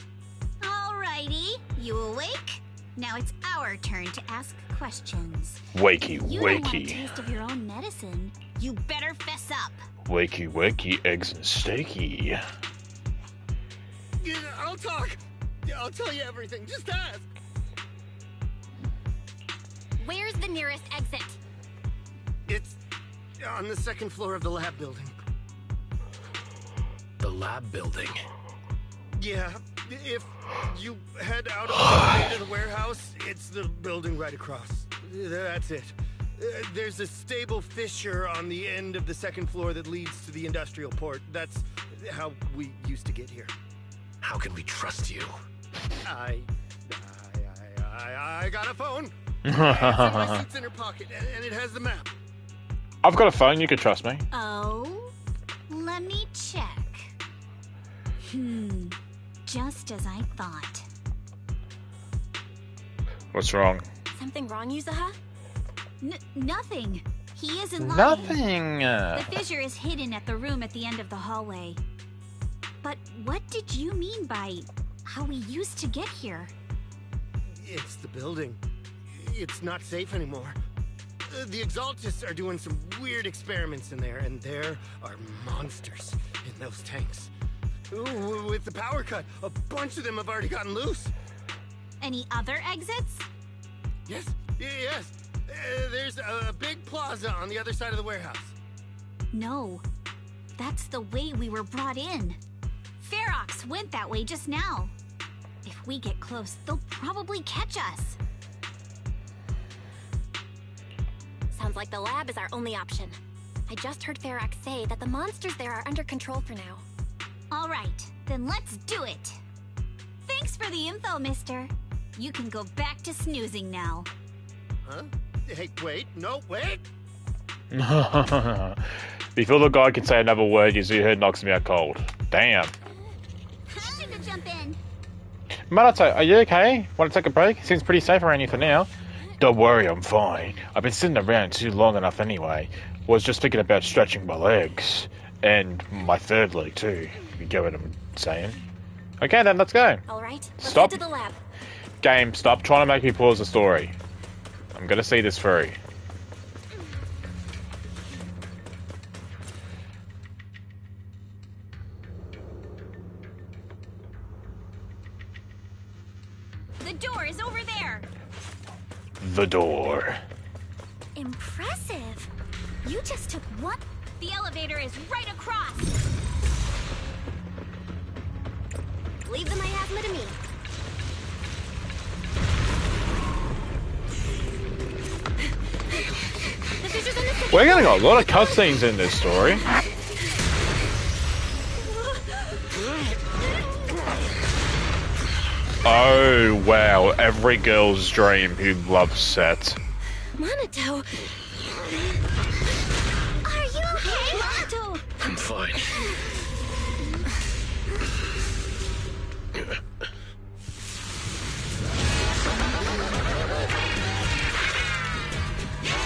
Alrighty, you awake? Now it's our turn to ask questions. Wakey, You don't want a wakey. taste of your own medicine. You better fess up. Wakey, wakey, eggs and steaky. Yeah, I'll talk. Yeah, I'll tell you everything. Just ask. Where's the nearest exit? It's on the second floor of the lab building. The lab building. Yeah, if you head out of the way to the warehouse, it's the building right across. That's it. There's a stable fissure on the end of the second floor that leads to the industrial port. That's how we used to get here. How can we trust you? I got a phone. It's in my suit center pocket, and it has the map. I've got a phone, you can trust me. Oh, let me check. Just as I thought. What's wrong? Something wrong, Yuzuha? Nothing. He isn't lying. Nothing. The fissure is hidden at the room at the end of the hallway. But what did you mean by how we used to get here? It's the building. It's not safe anymore. The Exaltists are doing some weird experiments in there, and there are monsters in those tanks. Ooh, with the power cut, a bunch of them have already gotten loose. Any other exits? Yes. There's a big plaza on the other side of the warehouse. No. That's the way we were brought in. Ferox went that way just now. If we get close, they'll probably catch us. Sounds like the lab is our only option. I just heard Ferox say that the monsters there are under control for now. All right, then let's do it. Thanks for the info, mister. You can go back to snoozing now. Huh? Hey, wait. No, wait. Before the guy can say another word, Yuzuha knocks me out cold. Damn. Time to jump in. Minato, are you okay? Want to take a break? Seems pretty safe around you for now. Don't worry, I'm fine. I've been sitting around too long enough anyway. Was just thinking about stretching my legs. And my third leg too, if you get what I'm saying. Okay then, let's go. Alright, let's Stop. head to the lab. Game, stop trying to make me pause the story. I'm gonna see this through. The door is over there. The door. Impressive. You just took one. The elevator is right across. Leave the miasma to me. The fissure's on the second We're gonna floor. got a lot of cutscenes in this story. Oh wow, every girl's dream who loves Set. Monato, Are you okay, Minato? I'm fine.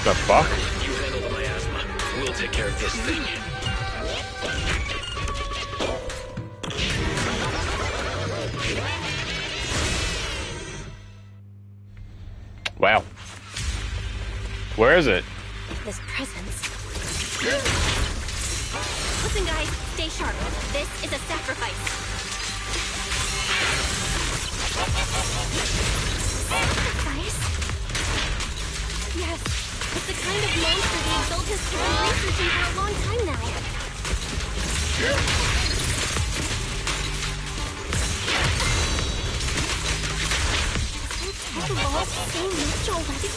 The fuck? You handle the miasma. We'll take care of this thing. Wow. Where is it? This presence. Listen, guys, stay sharp. This is a sacrifice. Sacrifice? Yes, it's the kind of monster the Exaltists have been researching for a long time now. Have evolved so much already?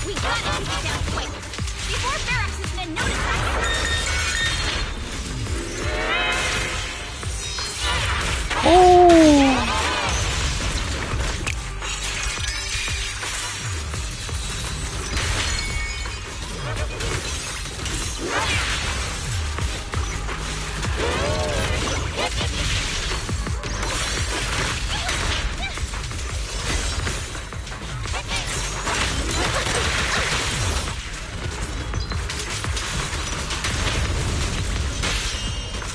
We gotta take it down quick, before Ferox's men notice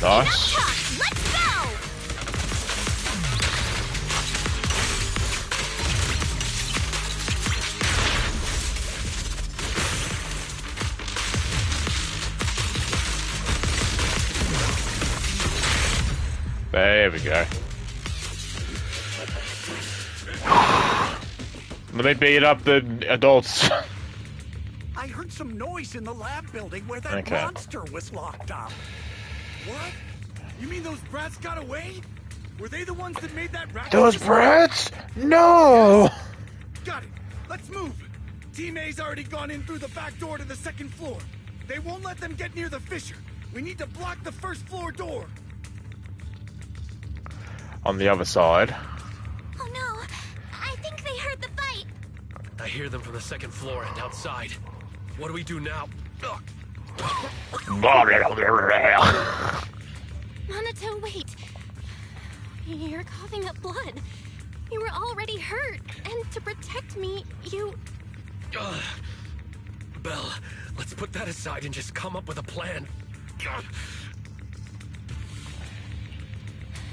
Nice. Let's go! There we go. Let me beat up the adults. I heard some noise in the lab building where that Okay. monster was locked up. What? You mean those brats got away? Were they the ones that made that racket? Those brats? No! Got it. Let's move. Team A's already gone in through the back door to the second floor. They won't let them get near the fissure. We need to block the first floor door. On the other side. Oh no, I think they heard the fight. I hear them from the second floor and outside. What do we do now? Ugh. Minato, wait. You're coughing up blood. You were already hurt, and to protect me, you... Ugh. Belle, let's put that aside and just come up with a plan. Ugh.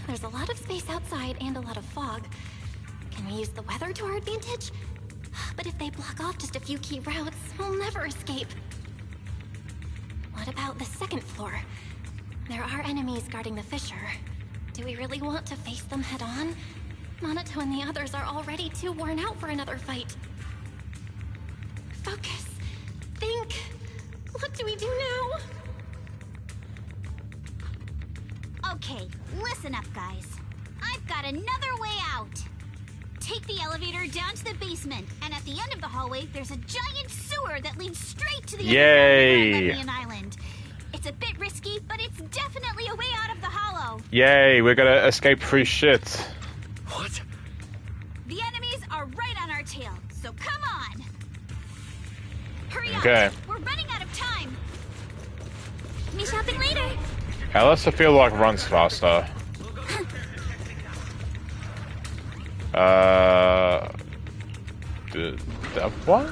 There's a lot of space outside and a lot of fog. Can we use the weather to our advantage? But if they block off just a few key routes, we'll never escape. What about the second floor? There are enemies guarding the fissure. Do we really want to face them head on? Minato and the others are already too worn out for another fight. Focus. Think. What do we do now? Okay, listen up, guys. I've got another way out. Take the elevator down to the basement, and at the end of the hallway, there's a giant sewer that leads straight to the Yay. Lemnian Island. It's a bit risky, but it's definitely a way out of the hollow. Yay, we're gonna escape through shit. What? The enemies are right on our tail, so come on. Hurry Okay. up. We're running out of time. Me shopping later. Alice, I feel like runs faster. What?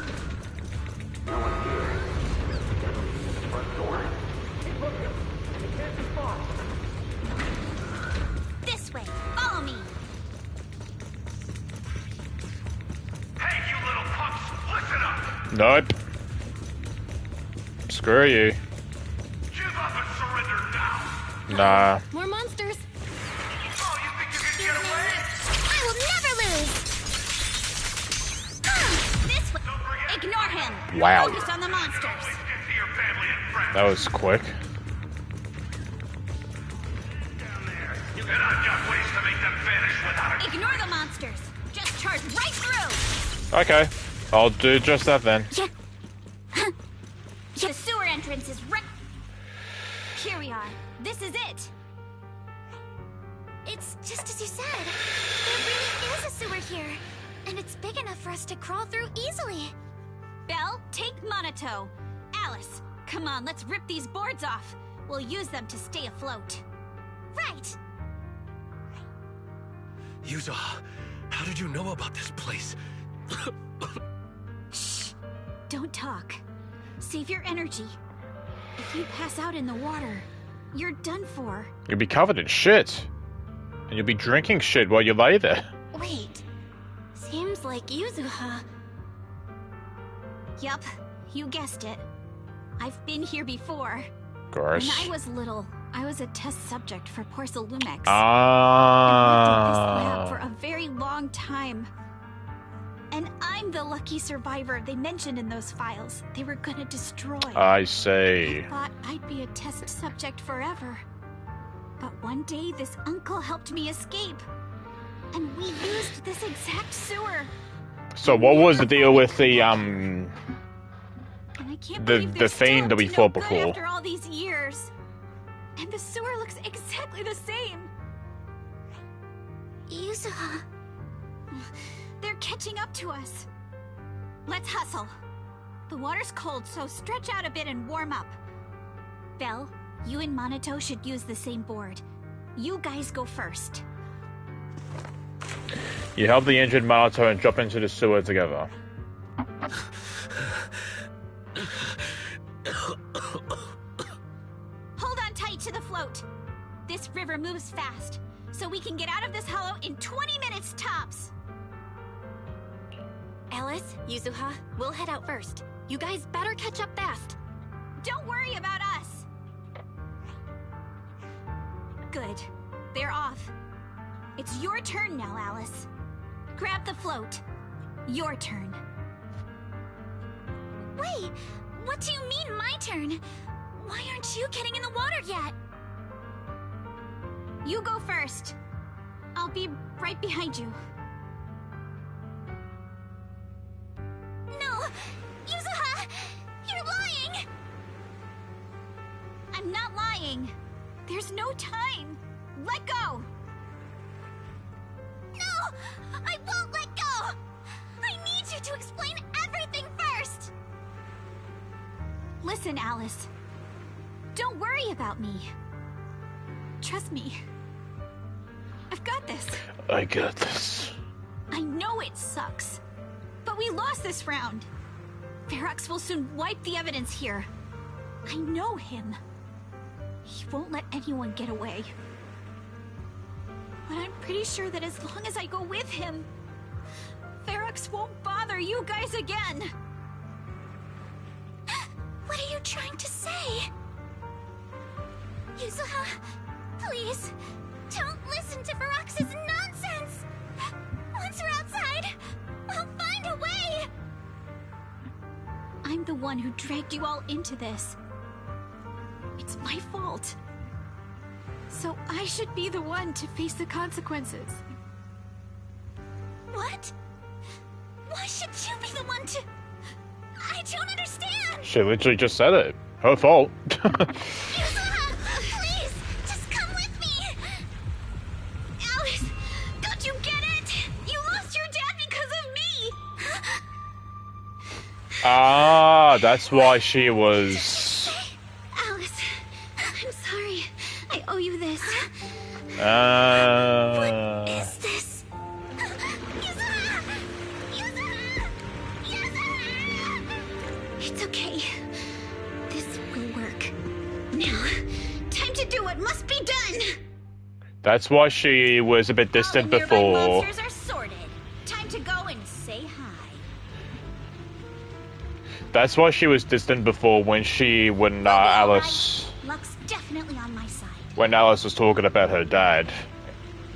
This way. Follow me. Hey, you little punks, listen up! Nope. Screw you. Give up and surrender now! Nah. More monsters. Oh, you think you can get away? I will never lose. This way. Don't forget, Ignore him. Wow. Focus on the monsters. get to your family and friends That was quick. down there. And I've got ways to make them vanish without a... Ignore the monsters. Just charge right through. Okay. I'll do just that then. Yeah. The sewer entrance is right. Here we are. This is it. It's just as you said. There really is a sewer here. And it's big enough for us to crawl through easily. Belle, take Monato. Alice, come on, let's rip these boards off. We'll use them to stay afloat. Right. Yuzo, how did you know about this place? Shh. Don't talk. Save your energy. If you pass out in the water, you're done for. You'll be covered in shit. And you'll be drinking shit while you lay there. Wait. Seems like Yuzuha. Yup, you guessed it. I've been here before. Gross. When I was little, I was a test subject for Porcelumex. Ah. I lived in this lab for a very long time. And I'm the lucky survivor they mentioned in those files they were gonna destroy. I see. I thought I'd be a test subject forever. But one day this uncle helped me escape. And we used this exact sewer. So what was the deal with the And I can't believe the they're fiend still that we up to fought no good before? After all these years. And the sewer looks exactly the same. Yuzuha. They're catching up to us. Let's hustle. The water's cold, so stretch out a bit and warm up. Belle, you and Monato should use the same board. You guys go first. You help the injured Monato and drop into the sewer together. Hold on tight to the float. This river moves fast, so we can get out of this hollow in 20 minutes tops. Alice, Yuzuha, we'll head out first. You guys better catch up fast. Don't worry about us. Good. They're off. It's your turn now, Alice. Grab the float. Your turn. Wait, what do you mean my turn? Why aren't you getting in the water yet? You go first. I'll be right behind you. No! Yuzuha! You're lying! I'm not lying. There's no time. Let go! No! I won't let go! I need you to explain everything first! Listen, Alice. Don't worry about me. Trust me. I've got this. I got this. I know it sucks. But we lost this round. Ferox will soon wipe the evidence here. I know him. He won't let anyone get away. But I'm pretty sure that as long as I go with him, Ferox won't bother you guys again. What are you trying to say? Yuzuha, please, don't listen to Ferox's nonsense! Once we're outside, we'll find a way! I'm the one who dragged you all into this. It's my fault. So I should be the one to face the consequences. What? Why should you be the one to... I don't understand! She literally just said it. Her fault. Yuzuha, please, just come with me! Alice, don't you get it? You lost your dad because of me! Ah, that's why she was... Alice, I'm sorry. I owe you this. What is this? Yuzuha! Yuzuha! Yuzuha! It's okay. This will work. Now, time to do what must be done! That's why she was a bit distant All the nearby before. monsters are sorted. Time to go and say hi. That's why she was distant before when Alice... Luck's definitely on my side. When Alice was talking about her dad.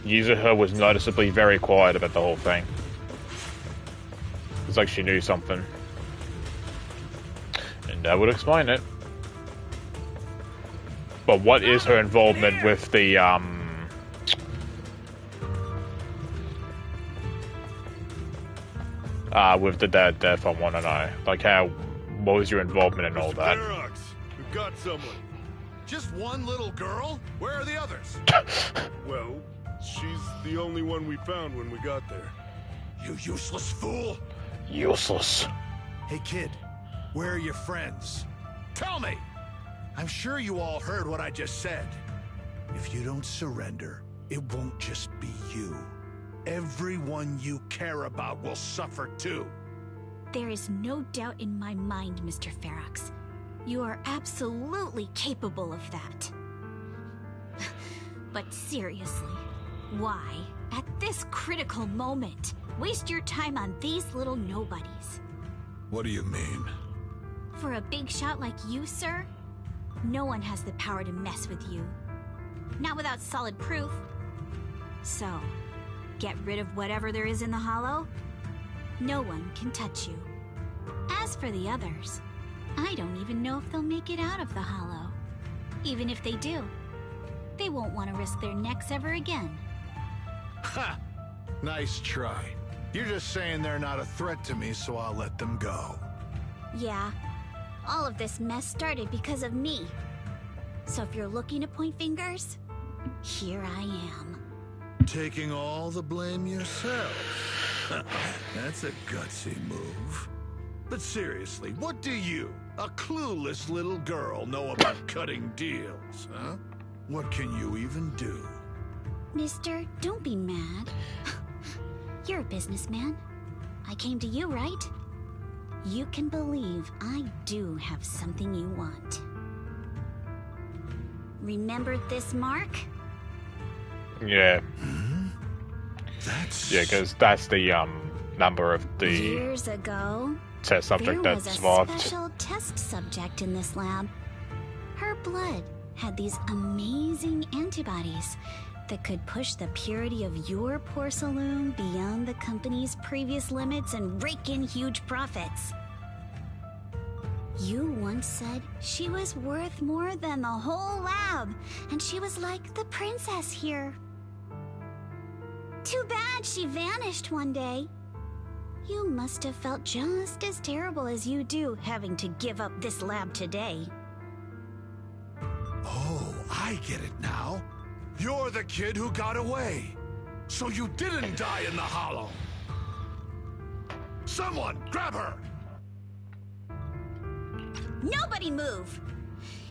Yuzuha was noticeably very quiet about the whole thing. It's like she knew something. And that would explain it. But what is her involvement with the, with the dad death, I want to know. Like, what was your involvement in all that? Ferox, we've got someone. Just one little girl? Where are the others? Well, she's the only one we found when we got there. You useless fool! Useless. Hey kid, where are your friends? Tell me! I'm sure you all heard what I just said. If you don't surrender, it won't just be you. Everyone you care about will suffer too. There is no doubt in my mind, Mr. Ferox. You are absolutely capable of that. But seriously, why, at this critical moment, waste your time on these little nobodies? What do you mean? For a big shot like you, sir, no one has the power to mess with you. Not without solid proof. So, get rid of whatever there is in the hollow. No one can touch you. As for the others, I don't even know if they'll make it out of the hollow. Even if they do, they won't want to risk their necks ever again. Ha! Nice try. You're just saying they're not a threat to me, so I'll let them go. Yeah, all of this mess started because of me. So if you're looking to point fingers, here I am. Taking all the blame yourself. That's a gutsy move. But seriously, what do you, a clueless little girl, know about cutting deals, huh? What can you even do? Mister, don't be mad. You're a businessman. I came to you, right? You can believe I do have something you want. Remember this mark? Yeah. That's... Yeah, because that's the number of the Years ago, test subject there that was a survived. special test subject in this lab. Her blood had these amazing antibodies that could push the purity of your porcelain beyond the company's previous limits and rake in huge profits. You once said she was worth more than the whole lab, and she was like the princess here. Too bad she vanished one day. You must have felt just as terrible as you do having to give up this lab today. Oh, I get it now. You're the kid who got away. So you didn't die in the hollow. Someone, grab her! Nobody move!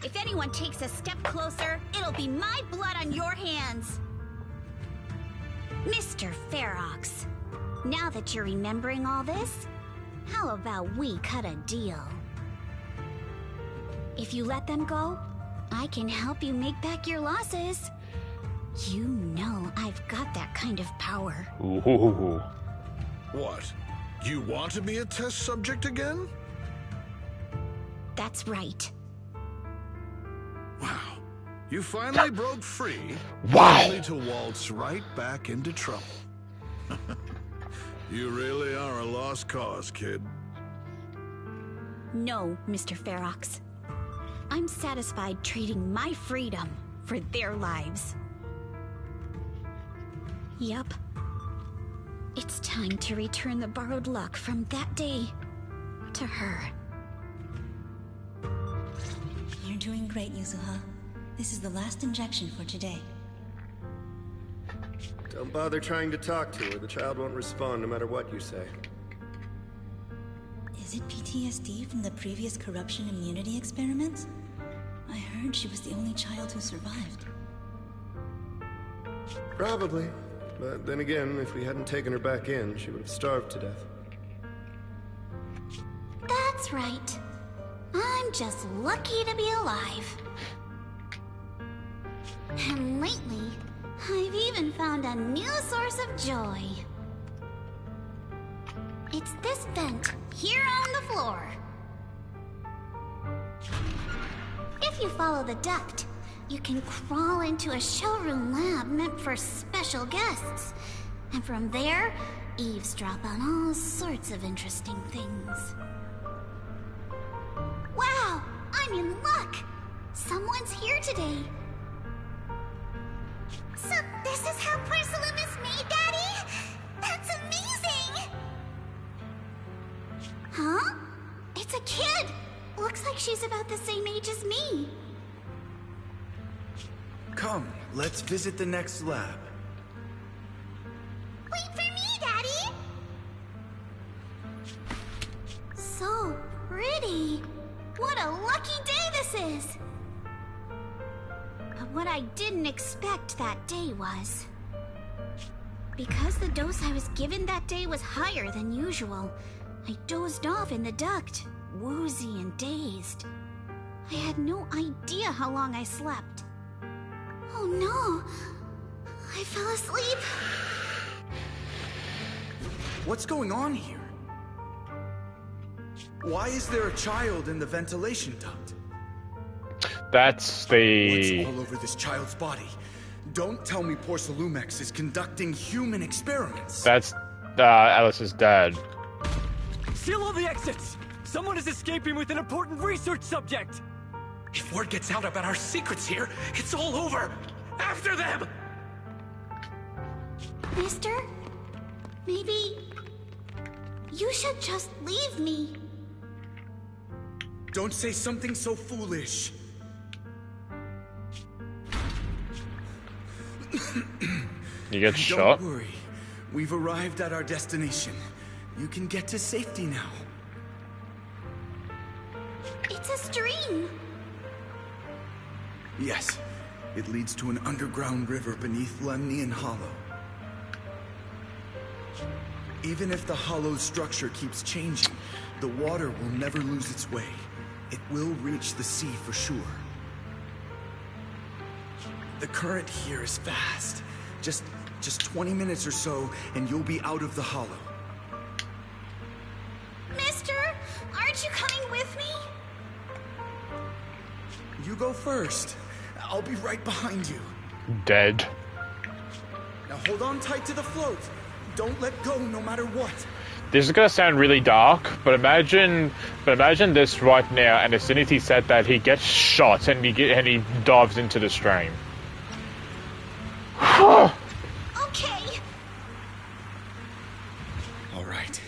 If anyone takes a step closer, it'll be my blood on your hands. Mr. Ferox, now that you're remembering all this, how about we cut a deal? If you let them go, I can help you make back your losses. You know I've got that kind of power. Ooh. What? You want to be a test subject again? That's right. Wow. You finally broke free, Wow. only to waltz right back into trouble. You really are a lost cause, kid. No, Mr. Ferox. I'm satisfied trading my freedom for their lives. Yup. It's time to return the borrowed luck from that day to her. You're doing great, Yuzuha. This is the last injection for today. Don't bother trying to talk to her. The child won't respond no matter what you say. Is it PTSD from the previous corruption immunity experiments? I heard she was the only child who survived. Probably. But then again, if we hadn't taken her back in, she would have starved to death. That's right. I'm just lucky to be alive. And lately, I've even found a new source of joy. It's this vent here on the floor. If you follow the duct, you can crawl into a showroom lab meant for special guests. And from there, eavesdrop on all sorts of interesting things. Wow, I'm in luck! Someone's here today. So this is how porcelain is made, Daddy? That's amazing! Huh? It's a kid! Looks like she's about the same age as me. Come, let's visit the next lab. Wait for me, Daddy! But what I didn't expect that day was... because the dose I was given that day was higher than usual, I dozed off in the duct, woozy and dazed. I had no idea how long I slept. Oh no! I fell asleep. What's going on here? Why is there a child in the ventilation duct? That's the... What's all over this child's body? Don't tell me Porcelumex is conducting human experiments. That's Alice's dad. Seal all the exits! Someone is escaping with an important research subject! If word gets out about our secrets here, it's all over! After them! Mister? Maybe... you should just leave me. Don't say something so foolish. You get shot? Don't worry. We've arrived at our destination. You can get to safety now. It's a stream. Yes. It leads to an underground river beneath Lemnian Hollow. Even if the hollow's structure keeps changing, the water will never lose its way. It will reach the sea for sure. The current here is fast. Just 20 minutes or so, and you'll be out of the hollow. Mister, aren't you coming with me? You go first. I'll be right behind you. Dead. Now hold on tight to the float. Don't let go no matter what. This is gonna sound really dark, but imagine this right now, and as soon as he said that, he gets shot and he dives into the stream. Okay. All right.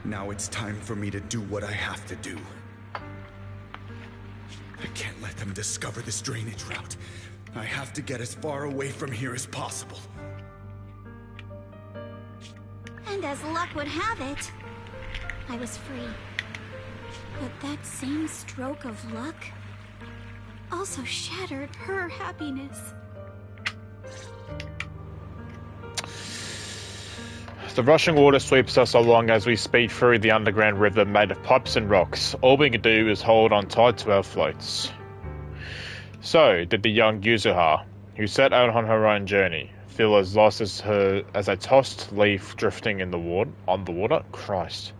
Now it's time for me to do what I have to do. I can't let them discover this drainage route. I have to get as far away from here as possible. And as luck would have it, I was free. But that same stroke of luck also shattered her happiness. The rushing water sweeps us along as we speed through the underground river made of pipes and rocks. All we can do is hold on tight to our floats. So did the young Yuzuha, who set out on her own journey, feel as lost as her as a tossed leaf drifting in the water on the water? Christ.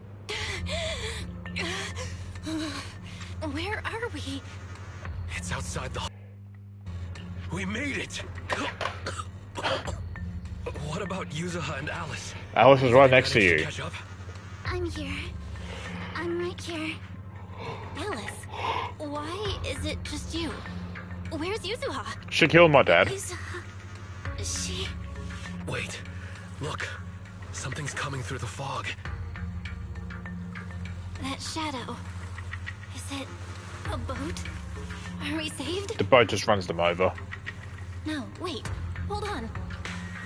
Where are we? It's outside the... We made it! What about Yuzuha and Alice? Alice is right next to you. I'm here. I'm right here. Alice, why is it just you? Where's Yuzuha? She killed my dad. Yuzuha... she... Wait. Look. Something's coming through the fog. That shadow. Is it a boat? Are we saved? The boat just runs them over. No, wait. Hold on.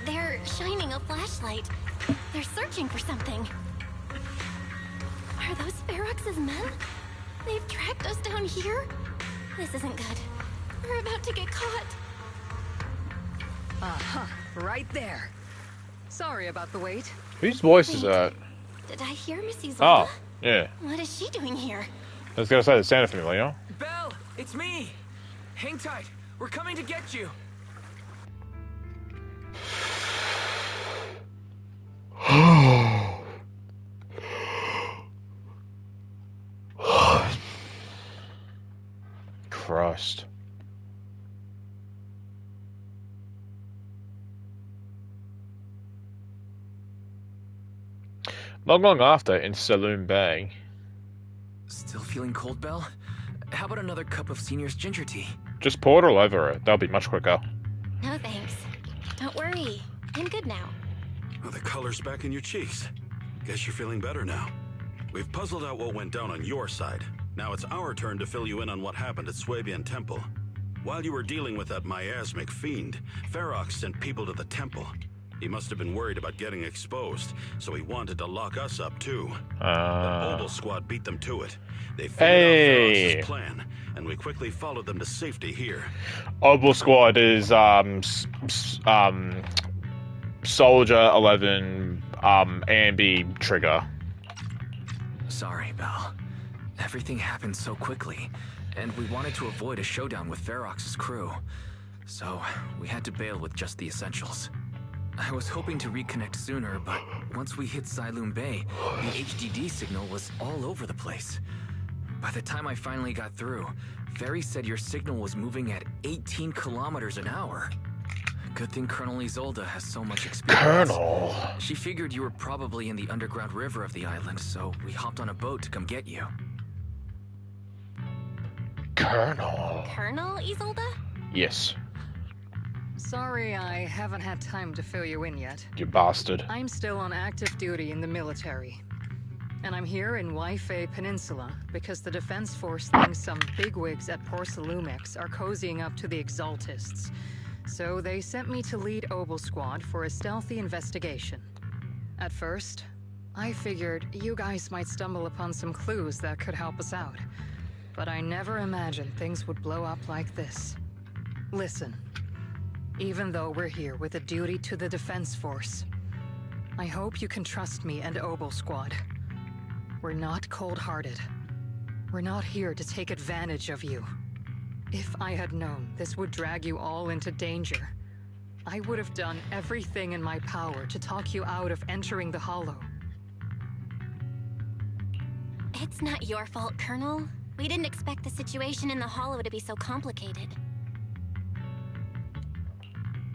They're shining a flashlight. They're searching for something. Are those Ferox's men? They've tracked us down here? This isn't good. We're about to get caught. Uh-huh. Right there. Sorry about the wait. Whose voice is that? Did I hear Missy Zelda? Oh, yeah. What is she doing here? I was gonna say, that sounded familiar. Belle, it's me. Hang tight. We're coming to get you. Christ. Not long after, in Saloon Bay. Still feeling cold, Belle? How about another cup of Senior's ginger tea? Just pour it all over it. That'll be much quicker. No thanks. Don't worry. I'm good now. Well, the color's back in your cheeks. Guess you're feeling better now. We've puzzled out what went down on your side. Now it's our turn to fill you in on what happened at Swabian Temple. While you were dealing with that miasmic fiend, Ferox sent people to the temple. He must have been worried about getting exposed, so he wanted to lock us up too. The mobile squad beat them to it. They figured out Ferox's plan, and we quickly followed them to safety here. Obel Squad is Soldier 11 Ambi Trigger. Sorry, Belle. Everything happened so quickly, and we wanted to avoid a showdown with Ferox's crew. So, we had to bail with just the essentials. I was hoping to reconnect sooner, but once we hit Xyloom Bay, the HDD signal was all over the place. By the time I finally got through, Ferry said your signal was moving at 18 kilometers an hour. Good thing Colonel Isolde has so much experience. Colonel? She figured you were probably in the underground river of the island, so we hopped on a boat to come get you. Colonel? Colonel Isolde? Yes. Sorry, I haven't had time to fill you in yet. You bastard. I'm still on active duty in the military. And I'm here in Waifei Peninsula because the Defense Force thinks some bigwigs at Porcelumex are cozying up to the Exaltists. So they sent me to lead Obel Squad for a stealthy investigation. At first, I figured you guys might stumble upon some clues that could help us out. But I never imagined things would blow up like this. Listen. Even though we're here with a duty to the Defense Force, I hope you can trust me and Obel Squad. We're not cold-hearted. We're not here to take advantage of you. If I had known this would drag you all into danger, I would have done everything in my power to talk you out of entering the Hollow. It's not your fault, Colonel. We didn't expect the situation in the Hollow to be so complicated.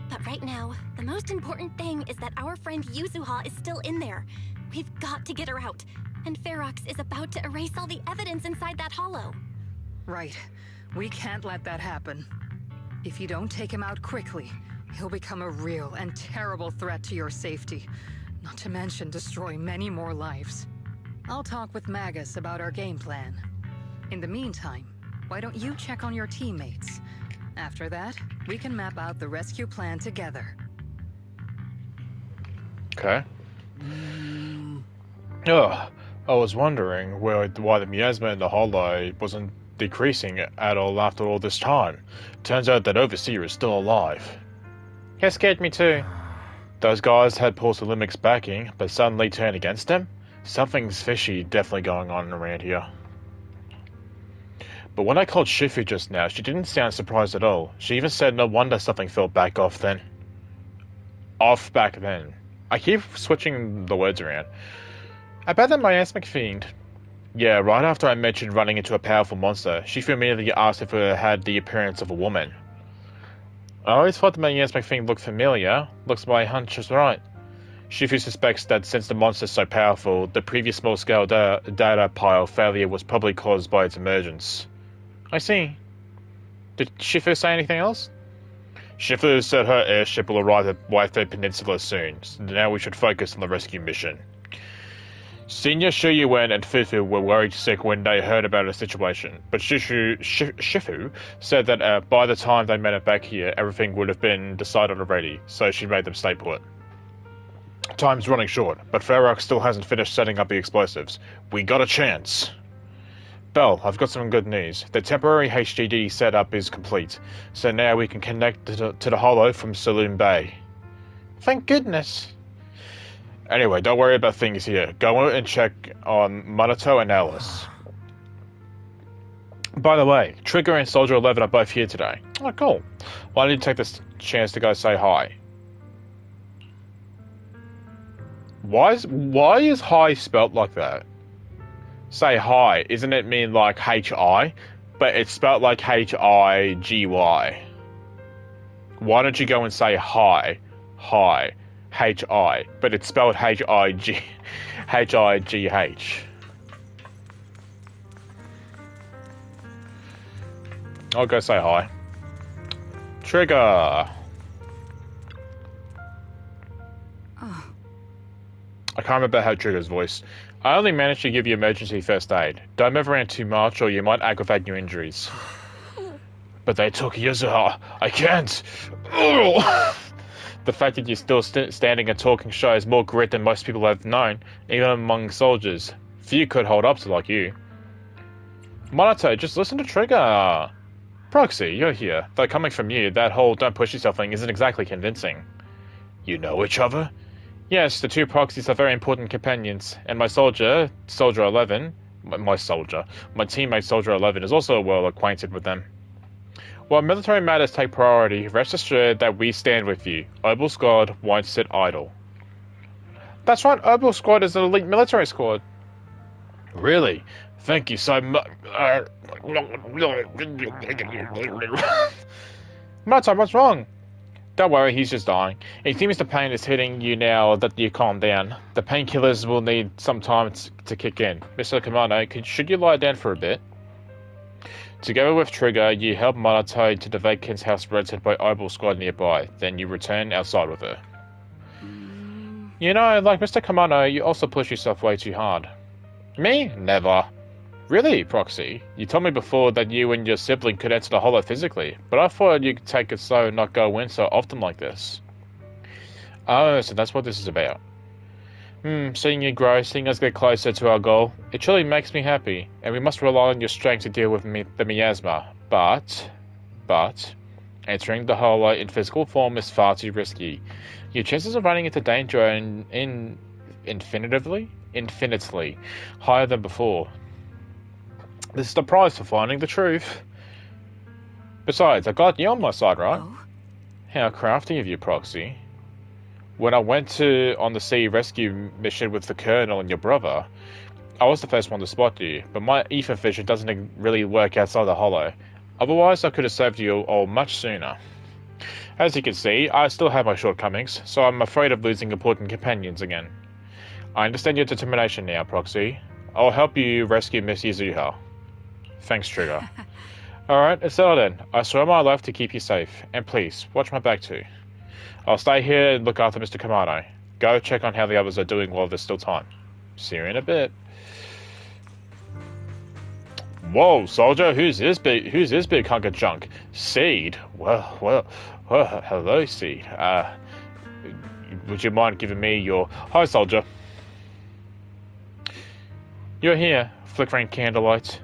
But right now, the most important thing is that our friend Yuzuha is still in there. We've got to get her out. And Ferox is about to erase all the evidence inside that hollow. Right. We can't let that happen. If you don't take him out quickly, he'll become a real and terrible threat to your safety. Not to mention destroy many more lives. I'll talk with Magus about our game plan. In the meantime, why don't you check on your teammates? After that, we can map out the rescue plan together. Okay. Ugh. I was wondering why the miasma in the hollow wasn't decreasing at all after all this time. Turns out that Overseer is still alive. It scared me too. Those guys had Porcelumex backing, but suddenly turned against him? Something's fishy definitely going on around here. But when I called Shifu just now, she didn't sound surprised at all. She even said no wonder something felt back off then. Off back then. I keep switching the words around. I bet that miasmic fiend. Yeah, right after I mentioned running into a powerful monster, she immediately asked if it had the appearance of a woman. I always thought the miasmic fiend looked familiar. Looks my hunch is right. Shifu suspects that since the monster's so powerful, the previous small-scale data pile failure was probably caused by its emergence. I see. Did Shifu say anything else? Shifu said her airship will arrive at Waifei Peninsula soon, so now we should focus on the rescue mission. Senior Shuyuan and Fufu were worried sick when they heard about the situation, but Shifu said that by the time they made it back here, everything would have been decided already, so she made them stay put. Time's running short, but Ferox still hasn't finished setting up the explosives. We got a chance! Belle, I've got some good news. The temporary HDD setup is complete, so now we can connect to the Hollow from Saloon Bay. Thank goodness! Anyway, don't worry about things here. Go and check on Minato and Alice. By the way, Trigger and Soldier 11 are both here today. Oh, cool. Well, I need to take this chance to go say hi. Why is hi spelt like that? Say hi, isn't it mean like H-I? But it's spelt like H-I-G-Y. Why don't you go and say hi? Hi. H-I. But it's spelled H-I-G... H-I-G-H. I'll go say hi. Trigger! I can't remember how Trigger's voice. I only managed to give you emergency first aid. Don't move around too much or you might aggravate your injuries. But they took Yuzuha. I can't. The fact that you're still standing and talking shows more grit than most people have known, even among soldiers. Few could hold up to like you. Monato, just listen to Trigger. Proxy, you're here. Though coming from you, that whole don't push yourself thing isn't exactly convincing. You know each other? Yes, the two proxies are very important companions, and my soldier, Soldier 11, my teammate Soldier 11 is also well acquainted with them. While military matters take priority, rest assured that we stand with you. Obel Squad won't sit idle. That's right, Obel Squad is an elite military squad. Really? Thank you so much. Monato, what's wrong? Don't worry, he's just dying. It seems the pain is hitting you now that you calm down. The painkillers will need some time to kick in. Mr. Commando, should you lie down for a bit? Together with Trigger, you help Monato to the vacant house rented by Obel Squad nearby. Then you return outside with her. You know, like Mr. Commando, you also push yourself way too hard. Me? Never. Really, Proxy? You told me before that you and your sibling could enter the Hollow physically, but I thought you'd take it slow and not go in so often like this. Oh, so that's what this is about. Seeing you grow, seeing us get closer to our goal, it truly makes me happy, and we must rely on your strength to deal with the miasma. But, entering the Hollow in physical form is far too risky. Your chances of running into danger are infinitely higher than before. This is the prize for finding the truth. Besides, I got you on my side, right? Oh? How crafty of you, Proxy. When I went on the sea rescue mission with the Colonel and your brother, I was the first one to spot you, but my ether vision doesn't really work outside the Hollow. Otherwise, I could have saved you all much sooner. As you can see, I still have my shortcomings, so I'm afraid of losing important companions again. I understand your determination now, Proxy. I'll help you rescue Miss Yuzuha. Thanks, Trigger. Alright, it's settled then. I swear my life to keep you safe. And please, watch my back too. I'll stay here and look after Mr. Kamado. Go check on how the others are doing while there's still time. See you in a bit. Whoa, soldier, who's this big hunk of junk? Seed? Well, hello, Seed. Would you mind giving me your... Hi, soldier. You're here, flickering candlelight.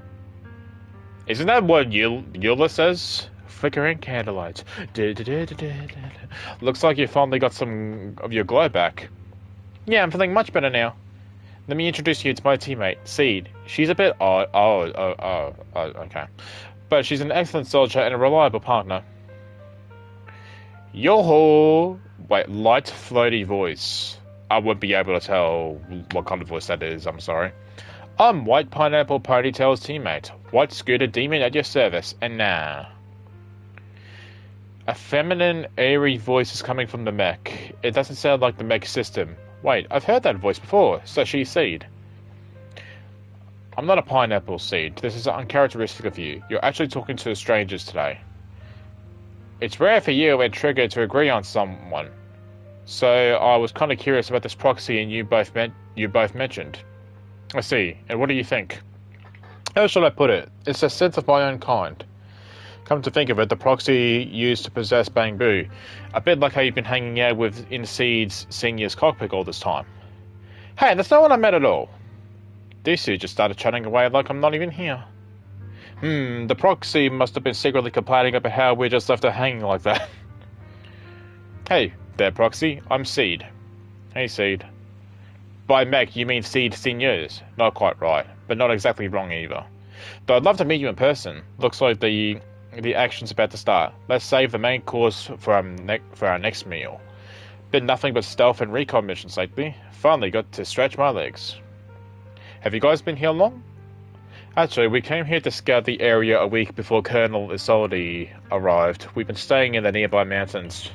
Isn't that what Eula says? Flickering candlelight. Looks like you finally got some of your glow back. Yeah, I'm feeling much better now. Let me introduce you to my teammate, Seed. She's a bit odd. Okay. But she's an excellent soldier and a reliable partner. Yo-ho! Wait, light, floaty voice. I wouldn't be able to tell what kind of voice that is, I'm sorry. I'm White Pineapple Ponytail's teammate. White Scooter Demon at your service, and now. A feminine, airy voice is coming from the mech. It doesn't sound like the mech system. Wait, I've heard that voice before, so she's Seed. I'm not a pineapple, Seed. This is uncharacteristic of you. You're actually talking to strangers today. It's rare for you and Trigger to agree on someone. So I was kind of curious about this proxy and you both mentioned. I see. And what do you think? How should I put it? It's a sense of my own kind. Come to think of it, the proxy used to possess Bangbu. A bit like how you've been hanging out with in Seed's senior's cockpit all this time. Hey, that's not what I meant at all. These two just started chatting away like I'm not even here. The proxy must have been secretly complaining about how we just left her hanging like that. Hey there, proxy. I'm Seed. Hey, Seed. By mech, you mean Seed Seniors. Not quite right, but not exactly wrong either. Though I'd love to meet you in person. Looks like the action's about to start. Let's save the main course for our next meal. Been nothing but stealth and recon missions lately. Finally got to stretch my legs. Have you guys been here long? Actually, we came here to scout the area a week before Colonel Isolde arrived. We've been staying in the nearby mountains.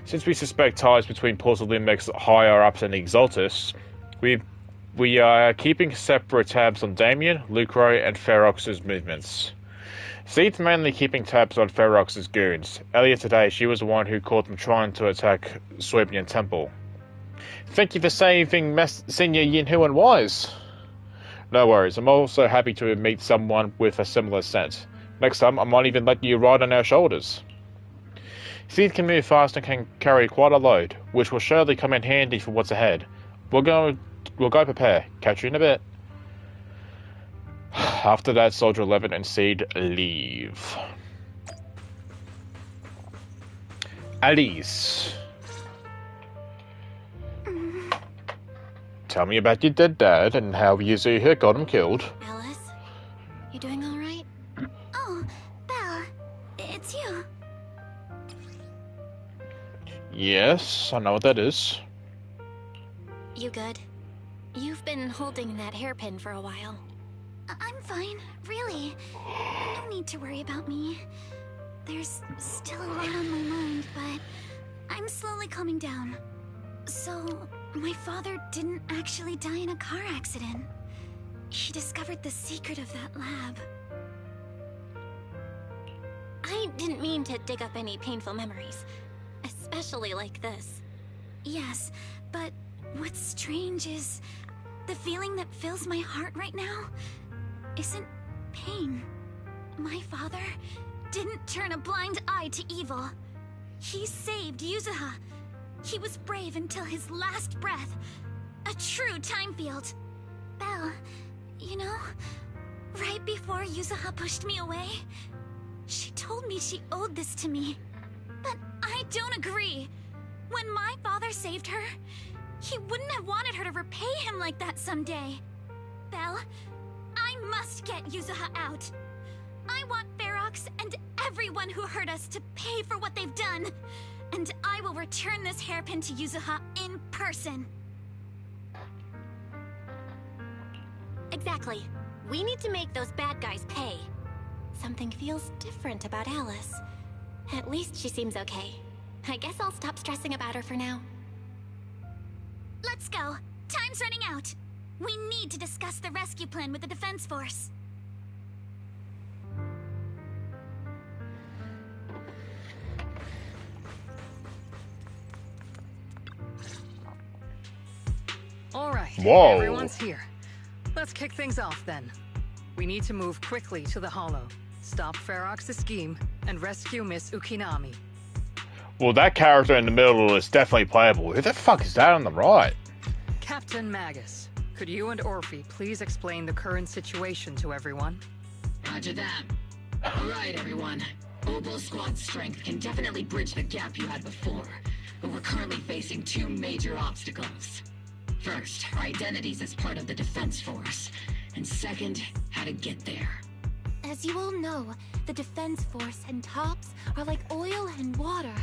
Since we suspect ties between Porcelumex's higher-ups and the Exaltists, we are keeping separate tabs on Damien, Lucro, and Ferox's movements. Seed's mainly keeping tabs on Ferox's goons. Earlier today, she was the one who caught them trying to attack Swabian Temple. Thank you for saving Senior Yinhu and Wise. No worries, I'm also happy to meet someone with a similar sense. Next time, I might even let you ride on our shoulders. Seed can move fast and can carry quite a load, which will surely come in handy for what's ahead. We'll go prepare. Catch you in a bit. After that, Soldier 11 and Seed leave. Alice. Tell me about your dead dad and how Yuzuha got him killed. Alice, you doing all right? Oh, Belle, it's you. Yes, I know what that is. You good? You've been holding that hairpin for a while. I'm fine, really. No need to worry about me. There's still a lot on my mind, but I'm slowly calming down. So, my father didn't actually die in a car accident. He discovered the secret of that lab. I didn't mean to dig up any painful memories, especially like this. Yes, but what's strange is the feeling that fills my heart right now isn't pain. My father didn't turn a blind eye to evil. He saved Yuzuha. He was brave until his last breath. A true time field. Belle, you know, right before Yuzuha pushed me away, she told me she owed this to me. But I don't agree. When my father saved her, he wouldn't have wanted her to repay him like that someday. Belle, I must get Yuzuha out. I want Ferox and everyone who hurt us to pay for what they've done. And I will return this hairpin to Yuzuha in person. Exactly. We need to make those bad guys pay. Something feels different about Alice. At least she seems okay. I guess I'll stop stressing about her for now. Let's go. Time's running out. We need to discuss the rescue plan with the Defense Force. All right, Whoa. Everyone's here. Let's kick things off then. We need to move quickly to the Hollow, stop Ferox's scheme, and rescue Miss Ukinami. Well, that character in the middle is definitely playable. Who the fuck is that on the right? Captain Magus, could you and Orphe please explain the current situation to everyone? Roger that. Alright, everyone. Oboe Squad's strength can definitely bridge the gap you had before, but we're currently facing two major obstacles. First, our identities as part of the Defense Force, and second, how to get there. As you all know, the Defense Force and TOPS are like oil and water.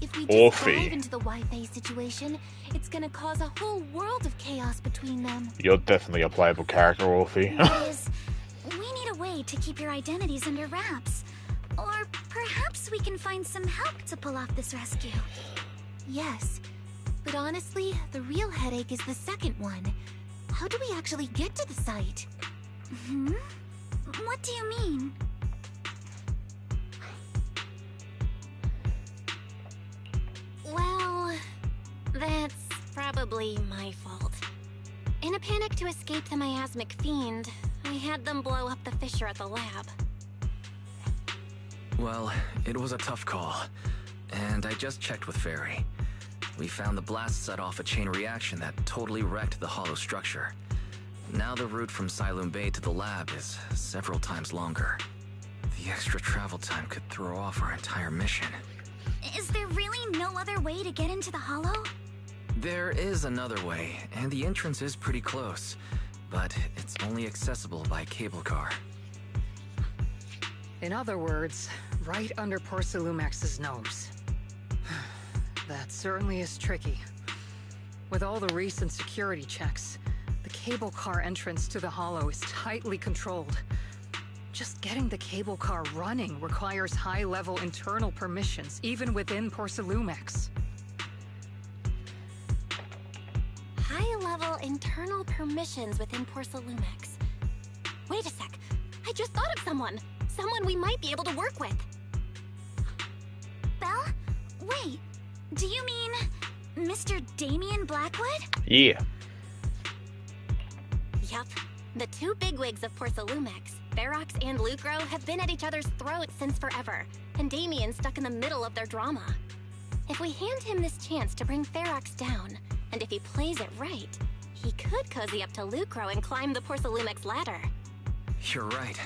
If we just dive into the Wi-Fi situation, it's gonna cause a whole world of chaos between them. You're definitely a playable character, Orphe. We need a way to keep your identities under wraps. Or perhaps we can find some help to pull off this rescue. Yes, but honestly, the real headache is the second one. How do we actually get to the site? What do you mean? Well, that's probably my fault. In a panic to escape the miasmic fiend, I had them blow up the fissure at the lab. Well, it was a tough call, and I just checked with Fairy. We found the blast set off a chain reaction that totally wrecked the hollow structure. Now the route from Siloam Bay to the lab is several times longer. The extra travel time could throw off our entire mission. Is there really no other way to get into the Hollow? There is another way, and the entrance is pretty close, but it's only accessible by cable car. In other words, right under Porcelumex's nose. That certainly is tricky. With all the recent security checks, the cable car entrance to the Hollow is tightly controlled. Just getting the cable car running requires high-level internal permissions, even within Porcelumex. High-level internal permissions within Porcelumex. Wait a sec. I just thought of someone. Someone we might be able to work with. Belle? Wait. Do you mean Mr. Damien Blackwood? Yeah. Yup. The two bigwigs of Porcelumex, Ferox and Lucro, have been at each other's throats since forever, and Damien's stuck in the middle of their drama. If we hand him this chance to bring Ferox down, and if he plays it right, he could cozy up to Lucro and climb the Porcelumex ladder. You're right.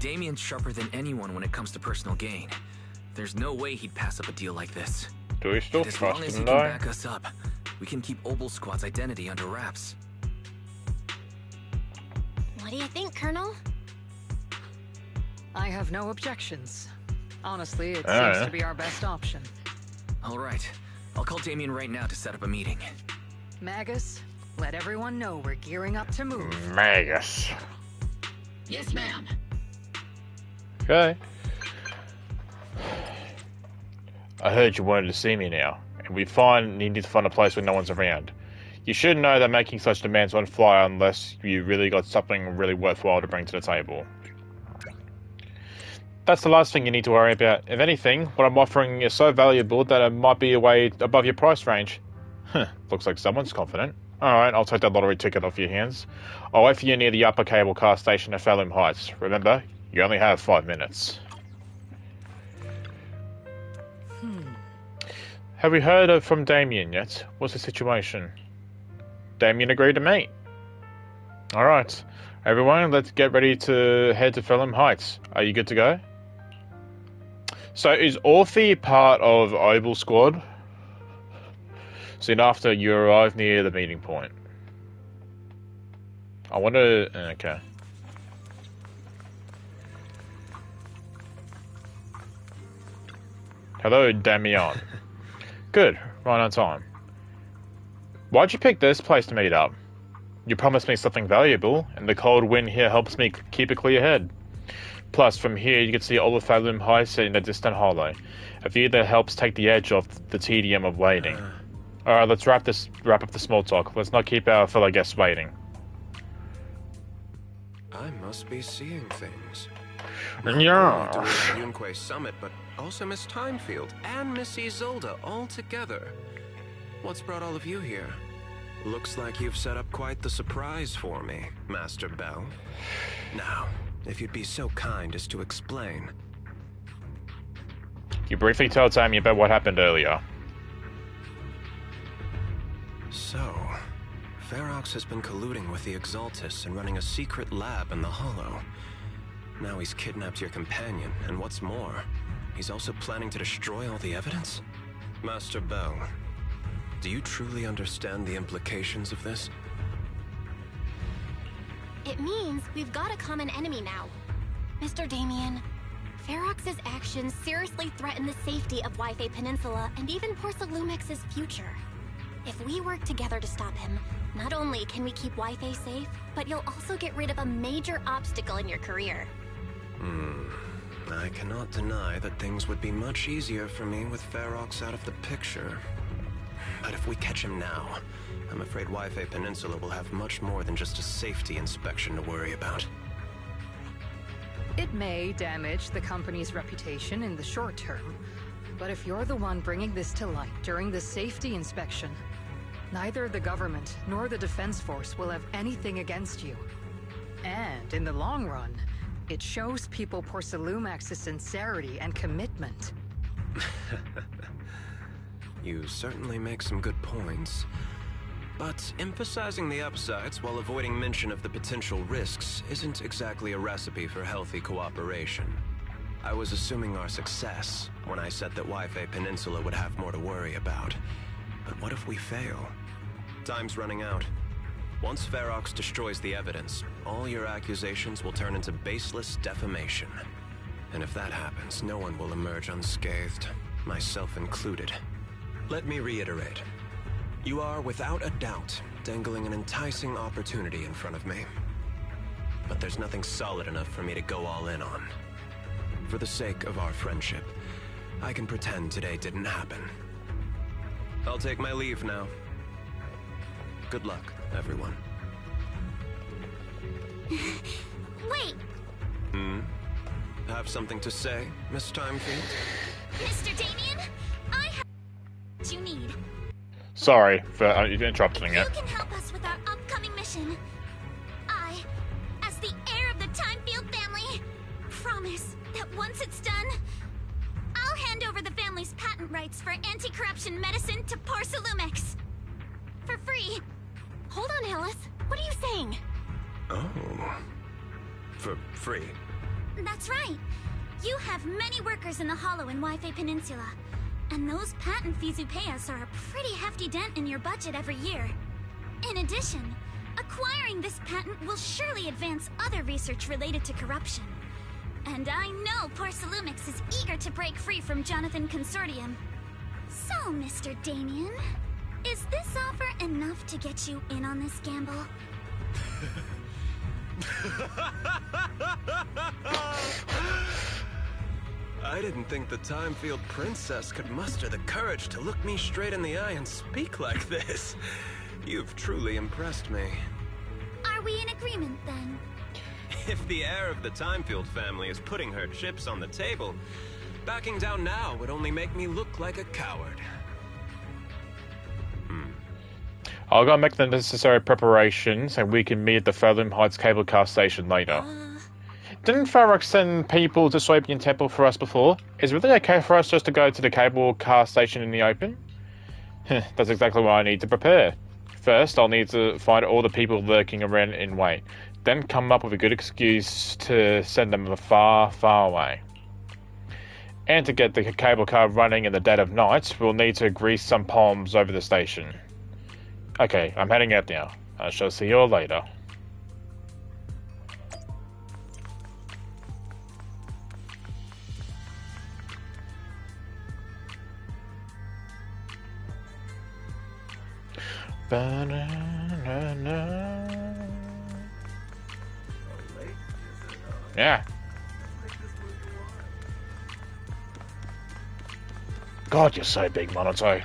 Damien's sharper than anyone when it comes to personal gain. There's no way he'd pass up a deal like this. Do we still And as long as he can back us up, we can keep Obel Squad's identity under wraps. What do you think, Colonel? I have no objections. Honestly, it seems to be our best option. All right. I'll call Damien right now to set up a meeting. Magus, let everyone know we're gearing up to move. Magus. Yes, ma'am. Okay. I heard you wanted to see me now, and we need to find a place where no one's around. You should know that making such demands won't fly unless you really got something really worthwhile to bring to the table. That's the last thing you need to worry about. If anything, what I'm offering is so valuable that it might be way above your price range. Looks like someone's confident. Alright, I'll take that lottery ticket off your hands. I'll wait for you near the upper cable car station at Falum Heights. Remember, you only have 5 minutes. Have we heard from Damien yet? What's the situation? Damien agreed to meet. Alright, everyone, let's get ready to head to Falum Heights. Are you good to go? So is Orphe part of Obel Squad? Soon after you arrive near the meeting point. I wonder... okay. Hello, Damien. Good, right on time. Why'd you pick this place to meet up? You promised me something valuable, and the cold wind here helps me keep a clear head. Plus, from here you can see all of Falum Heights in a distant hollow, a view that helps take the edge off the tedium of waiting. Alright, let's wrap up the small talk. Let's not keep our fellow guests waiting. I must be seeing things. Yeah. Not only doing the Yunque Summit, but also Miss Timefield and Miss Isolde all together. What's brought all of you here? Looks like you've set up quite the surprise for me, Master Bell. Now, if you'd be so kind as to explain. You briefly tell Tammy about what happened earlier. So, Ferox has been colluding with the Exaltus and running a secret lab in the Hollow. Now he's kidnapped your companion, and what's more, he's also planning to destroy all the evidence? Master Bell, do you truly understand the implications of this? It means we've got a common enemy now. Mr. Damien, Ferox's actions seriously threaten the safety of Wi-Fi Peninsula and even Porcelumex's future. If we work together to stop him, not only can we keep Wi-Fi safe, but you'll also get rid of a major obstacle in your career. I cannot deny that things would be much easier for me with Ferox out of the picture. But if we catch him now, I'm afraid Wi-Fi Peninsula will have much more than just a safety inspection to worry about. It may damage the company's reputation in the short term, but if you're the one bringing this to light during the safety inspection, neither the government nor the Defense Force will have anything against you. And in the long run, it shows people Porcelumex's sincerity and commitment. You certainly make some good points. But emphasizing the upsides while avoiding mention of the potential risks isn't exactly a recipe for healthy cooperation. I was assuming our success when I said that Wi-Fi Peninsula would have more to worry about. But what if we fail? Time's running out. Once Ferox destroys the evidence, all your accusations will turn into baseless defamation. And if that happens, no one will emerge unscathed, myself included. Let me reiterate. You are, without a doubt, dangling an enticing opportunity in front of me. But there's nothing solid enough for me to go all in on. For the sake of our friendship, I can pretend today didn't happen. I'll take my leave now. Good luck, everyone. Wait! Have something to say, Miss Timefield? Mr. Damien, I have what you need. Sorry for interrupting it. You can help us with our upcoming mission. I, as the heir of the Timefield family, promise that once it's done, I'll hand over the family's patent rights for anti-corruption medicine to Porcelumex. For free. Hold on, Alice. What are you saying? Oh. For free. That's right. You have many workers in the Hollow and Wi-Fi Peninsula. And those patent fees you pay us are a pretty hefty dent in your budget every year. In addition, acquiring this patent will surely advance other research related to corruption. And I know Porcelumix is eager to break free from Jonathan Consortium. So, Mr. Damien, is this offer enough to get you in on this gamble? I didn't think the Timefield Princess could muster the courage to look me straight in the eye and speak like this. You've truly impressed me. Are we in agreement, then? If the heir of the Timefield family is putting her chips on the table, backing down now would only make me look like a coward. I'll go make the necessary preparations and we can meet at the Fathom Heights cable car station later. Didn't Ferox send people to Swabian Temple for us before? Is it really okay for us just to go to the cable car station in the open? That's exactly what I need to prepare. First, I'll need to find all the people lurking around in wait. Then come up with a good excuse to send them far, far away. And to get the cable car running in the dead of night, we'll need to grease some palms over the station. Okay, I'm heading out now. I shall see you all later. Yeah. God, you're so big, Monoto.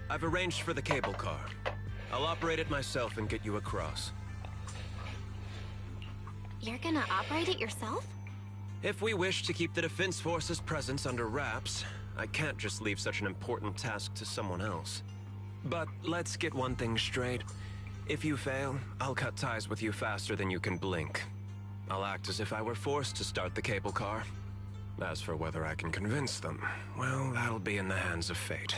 I've arranged for the cable car. I'll operate it myself and get you across. You're gonna operate it yourself? If we wish to keep the Defense Force's presence under wraps, I can't just leave such an important task to someone else. But let's get one thing straight. If you fail, I'll cut ties with you faster than you can blink. I'll act as if I were forced to start the cable car. As for whether I can convince them, well, that'll be in the hands of fate.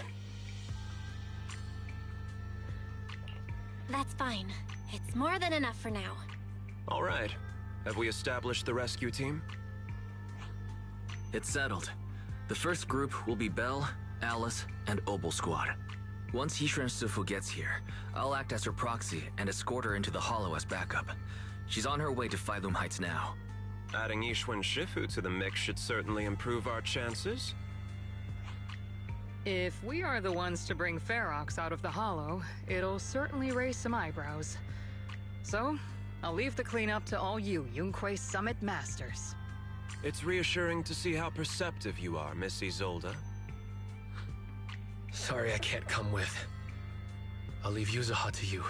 That's fine. It's more than enough for now. All right. Have we established the rescue team? It's settled. The first group will be Belle, Alice, and Opal Squad. Once Yishun Sufu gets here, I'll act as her proxy and escort her into the Hollow as backup. She's on her way to Fathom Heights now. Adding Yishun Shifu to the mix should certainly improve our chances. If we are the ones to bring Ferox out of the Hollow, it'll certainly raise some eyebrows. So, I'll leave the cleanup to all you Yunquei Summit Masters. It's reassuring to see how perceptive you are, Miss Isolde. Sorry I can't come with. I'll leave Yuzuha to you.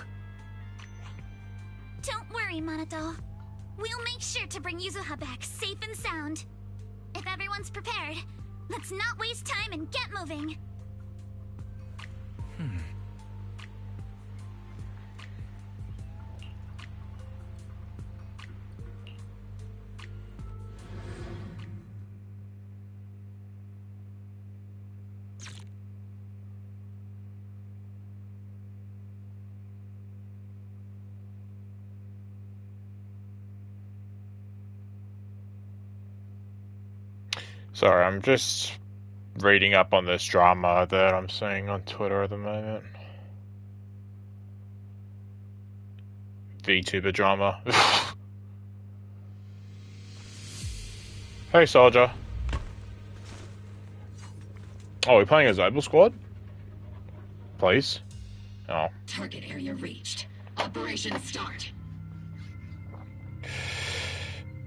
Don't worry, Monoto. We'll make sure to bring Yuzuha back safe and sound. If everyone's prepared, let's not waste time and get moving. Sorry, I'm just reading up on this drama that I'm seeing on Twitter at the moment. VTuber drama. Hey, soldier. Oh, we're playing as Opal Squad? Please? Oh. Target area reached. Operation start.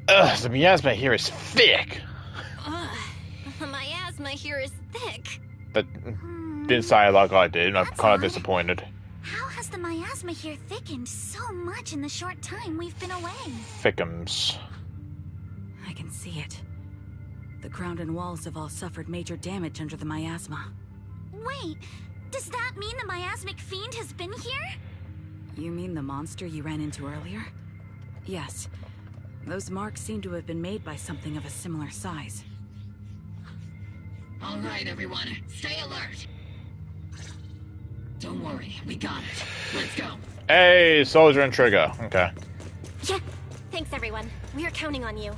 Ugh, the miasma here is thick. My asthma here is thick. That didn't say it like I did. I'm kind of disappointed. How has the miasma here thickened so much in the short time we've been away? Thickums. I can see it. The ground and walls have all suffered major damage under the miasma. Wait, does that mean the miasmic fiend has been here? You mean the monster you ran into earlier? Yes. Those marks seem to have been made by something of a similar size. All right, everyone, stay alert. Don't worry, we got it. Let's go. Hey, soldier and trigger. Okay. Yeah. Thanks, everyone. We are counting on you.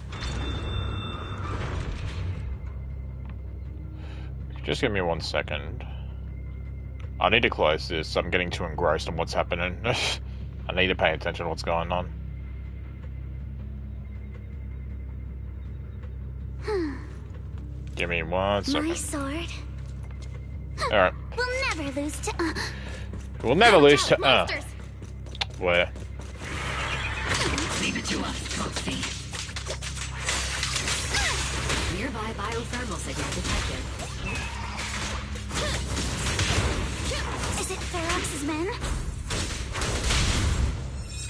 Just give me 1 second. I need to close this. I'm getting too engrossed in what's happening. I need to pay attention to what's going on. Give me 1 second. My sword. Alright. We'll never lose to. We'll never lose to. Where? Leave it to us, Foxy. Nearby biothermal signal detected. Is it Ferox's men?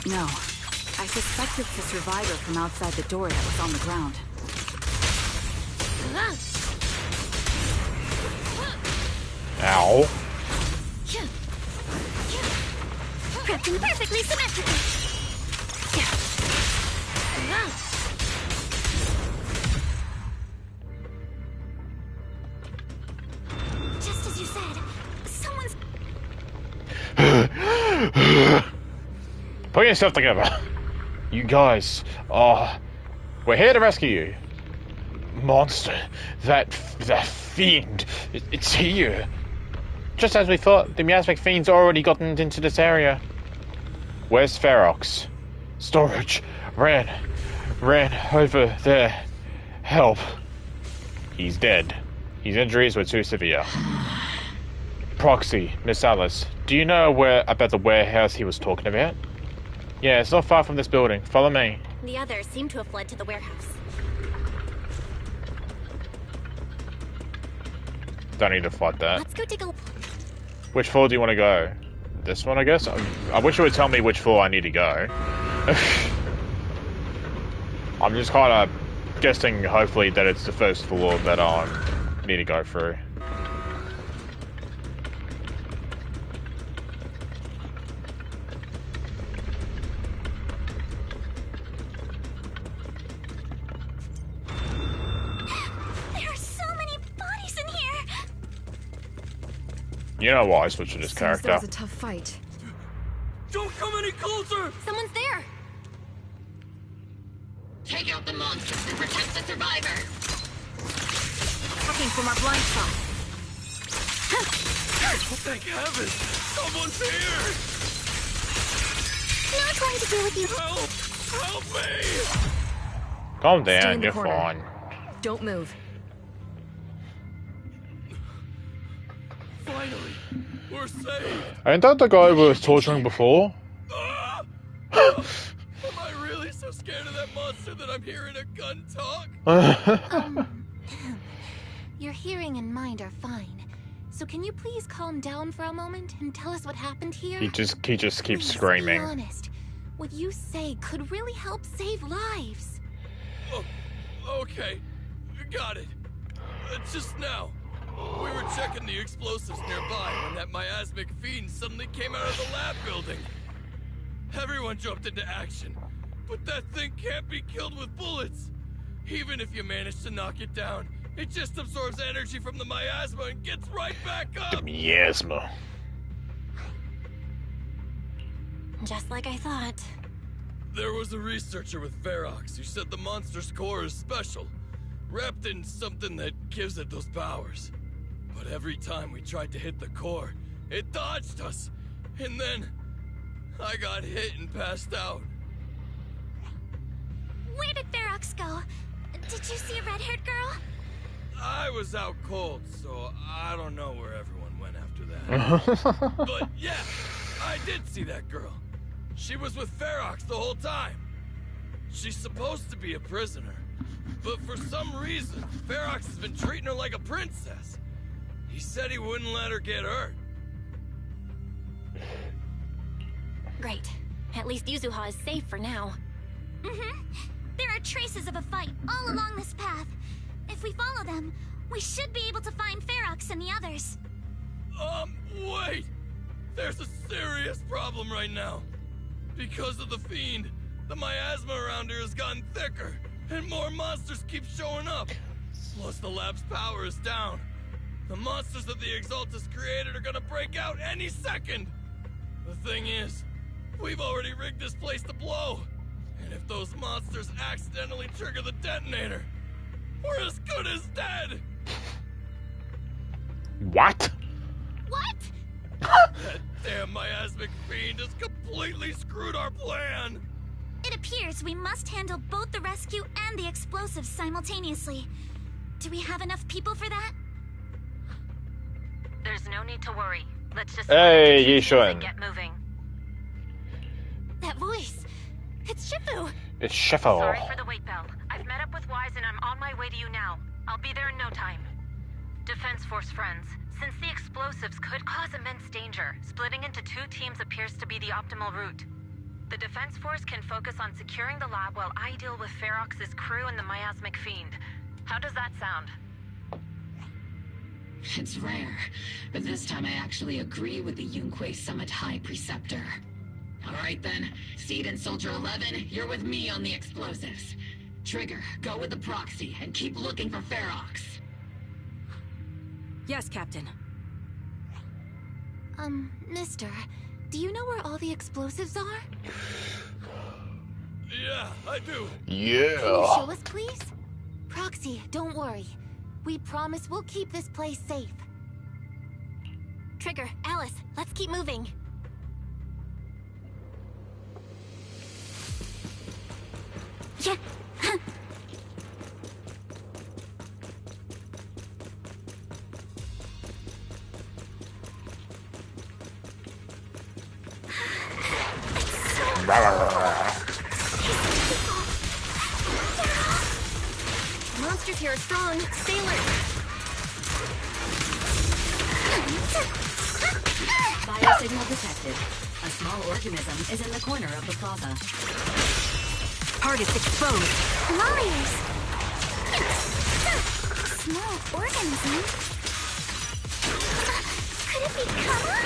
No. I suspect it's the survivor from outside the door that was on the ground. Ow. Prepped in perfectly symmetrically. Just as you said, someone's... Put yourself together. You guys. We're here to rescue you. Monster. That fiend. It's here. Just as we thought, the miasmic fiend's already gotten into this area. Where's Ferox? Storage. Ran over there. Help. He's dead. His injuries were too severe. Proxy, Miss Alice, do you know about the warehouse he was talking about? Yeah, it's not far from this building. Follow me. The others seem to have fled to the warehouse. Don't need to fight that. Let's go take a... Which floor do you want to go? This one, I guess? I wish you would tell me which floor I need to go. I'm just kind of guessing, hopefully, that it's the first floor that I need to go through. There are so many bodies in here. You know why I switched to this character. That was a tough fight. Don't come any closer! Someone's there! Take out the monsters and protect the survivor! Attacking from our blind spot. Thank heaven! Someone's here! Not trying to deal with you. Help me! Calm Stay in down, the you're corner. fine. Don't move. Finally, we're safe! Ain't that the guy we was torturing before? Am I really so scared of that monster that I'm hearing a gun talk? Your hearing and mind are fine. So can you please calm down for a moment and tell us what happened here? He just keeps Please, screaming. Be honest. What you say could really help save lives. Oh, okay, got it. Just now, we were checking the explosives nearby when that miasmic fiend suddenly came out of the lab building. Everyone jumped into action, but that thing can't be killed with bullets. Even if you manage to knock it down, it just absorbs energy from the miasma and gets right back up. The miasma. Just like I thought. There was a researcher with Ferox who said the monster's core is special, wrapped in something that gives it those powers. But every time we tried to hit the core, it dodged us, and then I got hit and passed out. Where did Ferox go? Did you see a red-haired girl? I was out cold, so I don't know where everyone went after that. But yeah, I did see that girl. She was with Ferox the whole time. She's supposed to be a prisoner, but for some reason, Ferox has been treating her like a princess. He said he wouldn't let her get hurt. Great. At least Yuzuha is safe for now. There are traces of a fight all along this path. If we follow them, we should be able to find Ferox and the others. Wait! There's a serious problem right now. Because of the fiend, the miasma around here has gotten thicker, and more monsters keep showing up. Plus the lab's power is down. The monsters that the Exaltus created are gonna break out any second. The thing is, we've already rigged this place to blow. And if those monsters accidentally trigger the detonator, we're as good as dead! What? What? That damn miasmic fiend has completely screwed our plan! It appears we must handle both the rescue and the explosives simultaneously. Do we have enough people for that? There's no need to worry. Let's just Hey, Yishun. get moving. That voice. It's Shifu. It's Shifu. Sorry for the wait, Belle. I've met up with Wise and I'm on my way to you now. I'll be there in no time. Defense Force friends, since the explosives could cause immense danger, splitting into 2 teams appears to be the optimal route. The Defense Force can focus on securing the lab while I deal with Ferox's crew and the miasmic fiend. How does that sound? It's rare, but this time I actually agree with the Yunque Summit High Preceptor. Alright then, Seed and Soldier 11, you're with me on the explosives. Trigger, go with the proxy and keep looking for Ferox. Yes, Captain. Mister, do you know where all the explosives are? Yeah, I do. Can you Yeah. show us, please? Proxy, don't worry. We promise we'll keep this place safe. Trigger, Alice, let's keep moving. Yeah. Monsters here are strong. Stay alert. Biosignal detected. A small organism is in the corner of the plaza. Target's exposed. Liars! Small organism? Could it be Kama?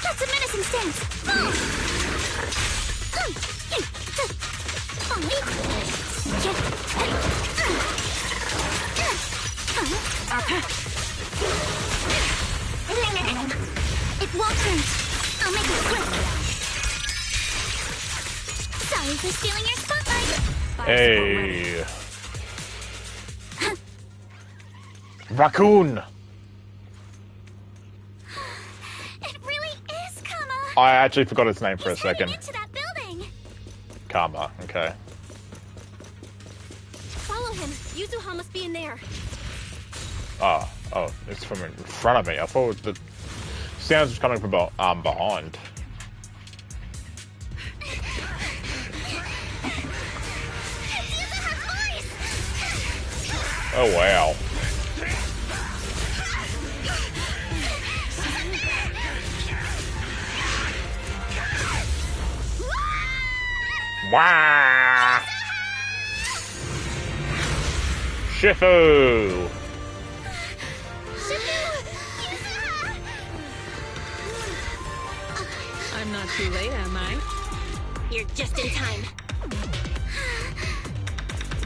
That's a menacing stance. It won't hurt. I'll make it quick. Sorry for stealing your spotlight. Hey. Raccoon. It really is Kama. I actually forgot its name for a second. Into that building. Karma. Okay. Follow him. Yuzuha must be in there. Oh, it's from in front of me. I thought the sounds was coming from behind. Oh wow. Wow. Shifu. I'm not too late, am I? You're just in time.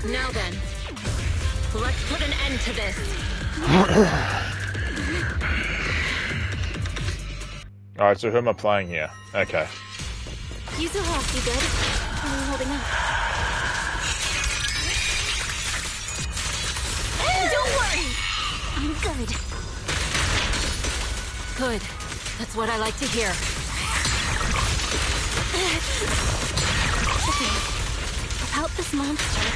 Now then, let's put an end to this. Alright, so who am I playing here? Okay. Yuzuha, you good? How are you holding up? Don't worry. I'm good. Good. That's what I like to hear. About this monster.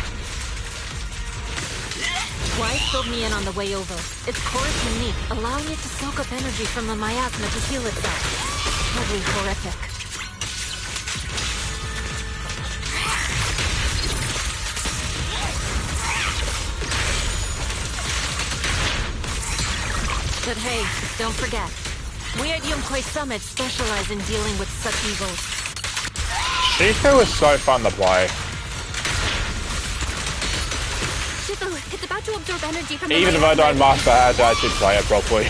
Wise filled me in on the way over. Its core is unique, allowing it to soak up energy from the miasma to heal itself. Totally horrific. But hey, don't forget, we at Yunque Summit specialize in dealing with such evils. Shifu is so fun to play. Shifu, it's about to absorb energy from the Even if I don't master how to actually play it properly.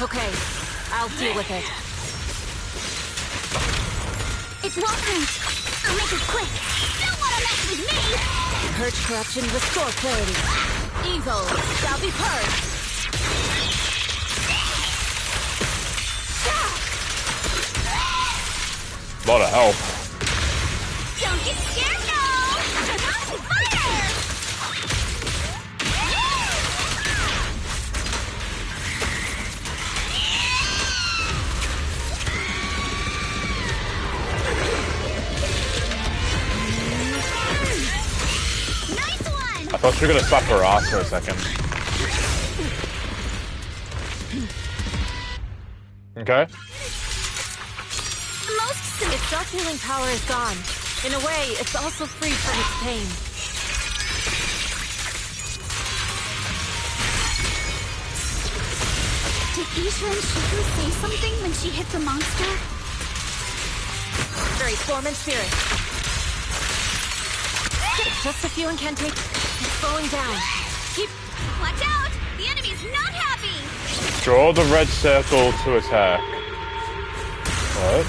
Okay, I'll deal with it. It won't hurt. I'll make it quick. Don't want to mess with me. Purge corruption, restore clarity. Evil shall be purged. Lot of help. Don't get scared, no! Fire! Nice one! I thought you were gonna slap her ass for a second. Okay. Its self-healing power is gone. In a way, it's also freed from its pain. Did Isha and Shifu say something when she hit the monster? Very form and spirit. Just a few incantations. It's slowing down. Keep... Watch out! The enemy's not happy! Draw the red circle to attack. What?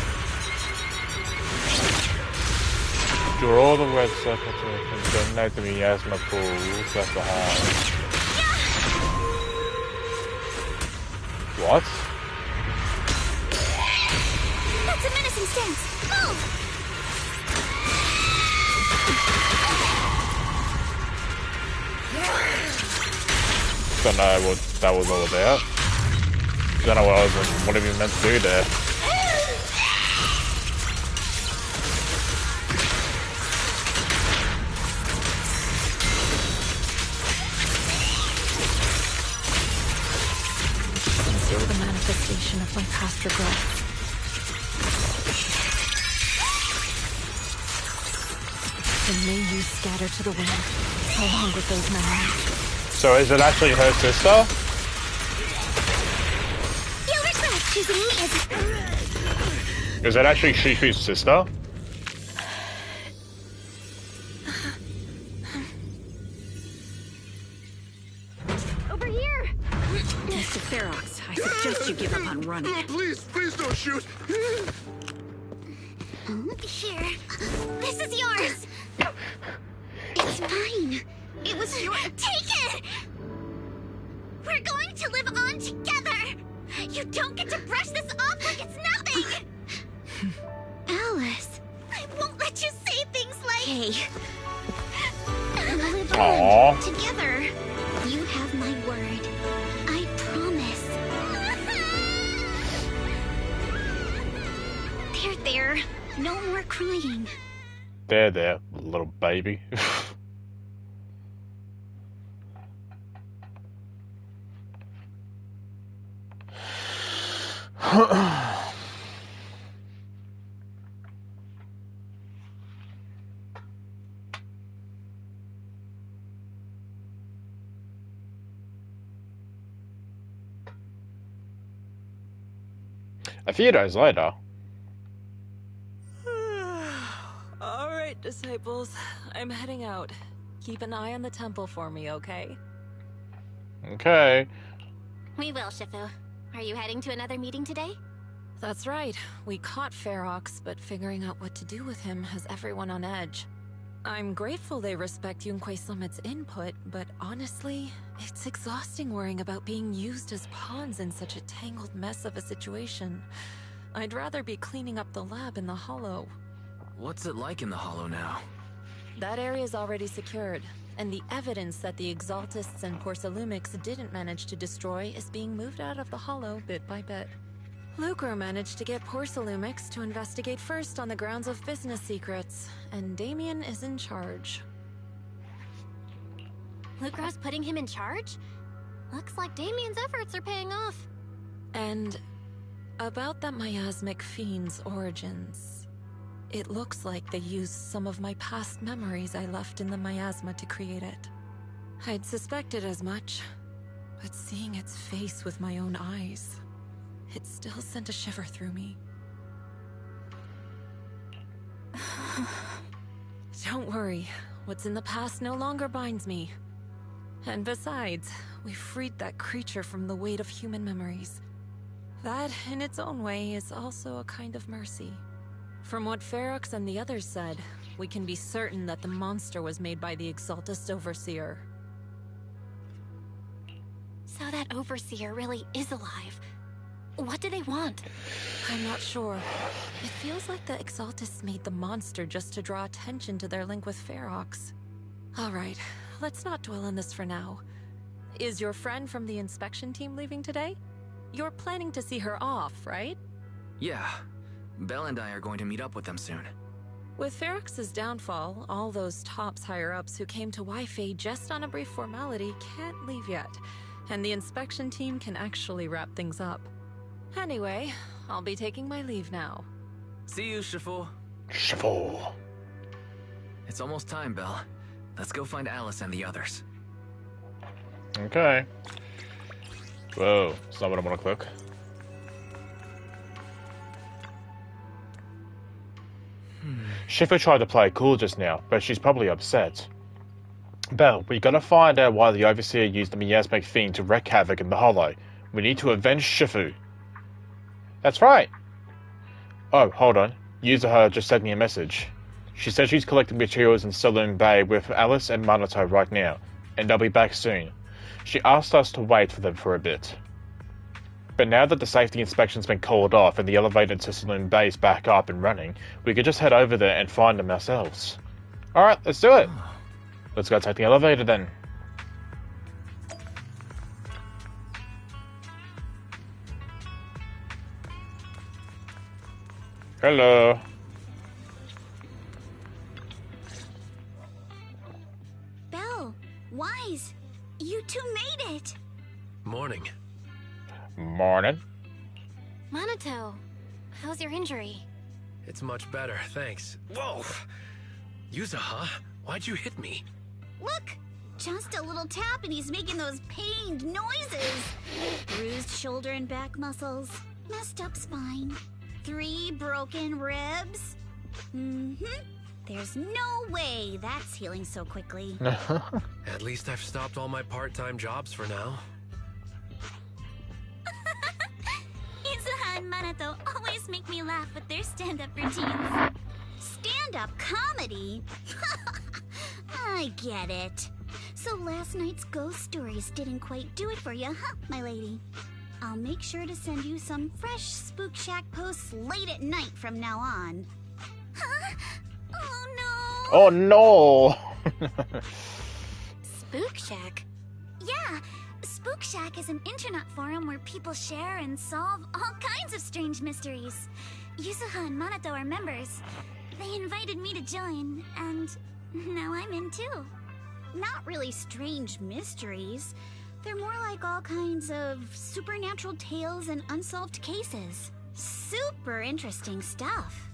Draw the red circle to donate the miasma pools left behind. What? That's a menacing stance. Move! Don't know what that was all about. Don't know what have you meant to do there. Manifestation of my past regrets. And may you scatter to the wind, along with those memories. So is it actually her sister? You'll regret choosing me as... Is that actually Shifu's sister? Over here! Mr. Ferox, I suggest you give up on running. Please don't shoot! Here. This is yours! It's mine. It was yours. Take it! We're going to live on together! You don't get to brush this off like it's nothing! Alice, I won't let you say things like... Hey. We'll live on together. You have my word. I promise. There. No more crying. There, little baby. A few days later. Alright, disciples. I'm heading out. Keep an eye on the temple for me, okay? Okay. We will, Shifu. Are you heading to another meeting today? That's right. We caught Ferox, but figuring out what to do with him has everyone on edge. I'm grateful they respect Yunque Summit's input, but honestly, it's exhausting worrying about being used as pawns in such a tangled mess of a situation. I'd rather be cleaning up the lab in the Hollow. What's it like in the Hollow now? That area's already secured, and the evidence that the Exaltists and Porcelumics didn't manage to destroy is being moved out of the Hollow bit by bit. Lucre managed to get Porcelumics to investigate first on the grounds of business secrets, and Damien is in charge. Lucre's putting him in charge? Looks like Damien's efforts are paying off. And about that miasmic fiend's origins, it looks like they used some of my past memories I left in the miasma to create it. I'd suspected as much, but seeing its face with my own eyes, it still sent a shiver through me. Don't worry, what's in the past no longer binds me. And besides, we freed that creature from the weight of human memories. That, in its own way, is also a kind of mercy. From what Ferox and the others said, we can be certain that the monster was made by the Exaltist Overseer. overseer really is alive. What do they want? I'm not sure. It feels like the Exaltists made the monster just to draw attention to their link with Ferox. Alright, let's not dwell on this for now. Is your friend from the inspection team leaving today? You're planning to see her off, right? Yeah. Belle and I are going to meet up with them soon. With Ferox's downfall, all those tops higher-ups who came to Wi-Fi just on a brief formality can't leave yet, and the inspection team can actually wrap things up. Anyway, I'll be taking my leave now. See you, Shifu. Shifu. It's almost time, Belle. Let's go find Alice and the others. Okay. Whoa, that's not what I want to click. Shifu tried to play cool just now, but she's probably upset. Belle, we gotta find out why the Overseer used the miasmic fiend to wreak havoc in the Hollow. We need to avenge Shifu. That's right. Oh, hold on. Yuzuha just sent me a message. She said she's collecting materials in Saloon Bay with Alice and Minato right now, and they'll be back soon. She asked us to wait for them for a bit. But now that the safety inspection's been called off and the elevator to Saloon Bay is back up and running, we could just head over there and find them ourselves. Alright, let's do it. Let's go take the elevator then. Hello. Belle, Wise, you two made it. Morning. Morning. Minato, how's your injury? It's much better, thanks. Whoa! Yuzuha, why'd you hit me? Look! Just a little tap and he's making those pained noises. Bruised shoulder and back muscles. Messed up spine. 3 broken ribs. There's no way that's healing so quickly. At least I've stopped all my part-time jobs for now. Yuzuha and Minato always make me laugh with their stand-up routines. Stand-up comedy? I get it. So last night's ghost stories didn't quite do it for you, huh, my lady? I'll make sure to send you some fresh Spook Shack posts late at night from now on. Huh? Oh no! Spook Shack? Yeah, Spook Shack is an internet forum where people share and solve all kinds of strange mysteries. Yuzuha and Minato are members. They invited me to join, and now I'm in too. Not really strange mysteries. They're more like all kinds of supernatural tales and unsolved cases. Super interesting stuff.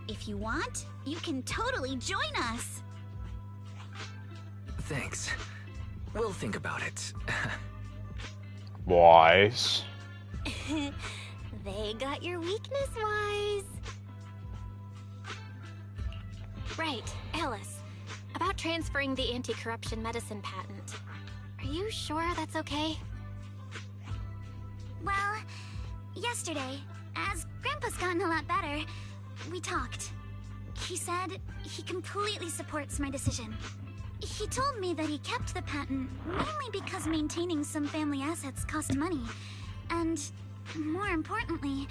If you want, you can totally join us. Thanks. We'll think about it. Wise. They got your weakness, Wise. Right, Alice. About transferring the anti-corruption medicine patent. Are you sure that's okay? Well, yesterday, as Grandpa's gotten a lot better, we talked. He said he completely supports my decision. He told me that he kept the patent mainly because maintaining some family assets cost money. And, more importantly,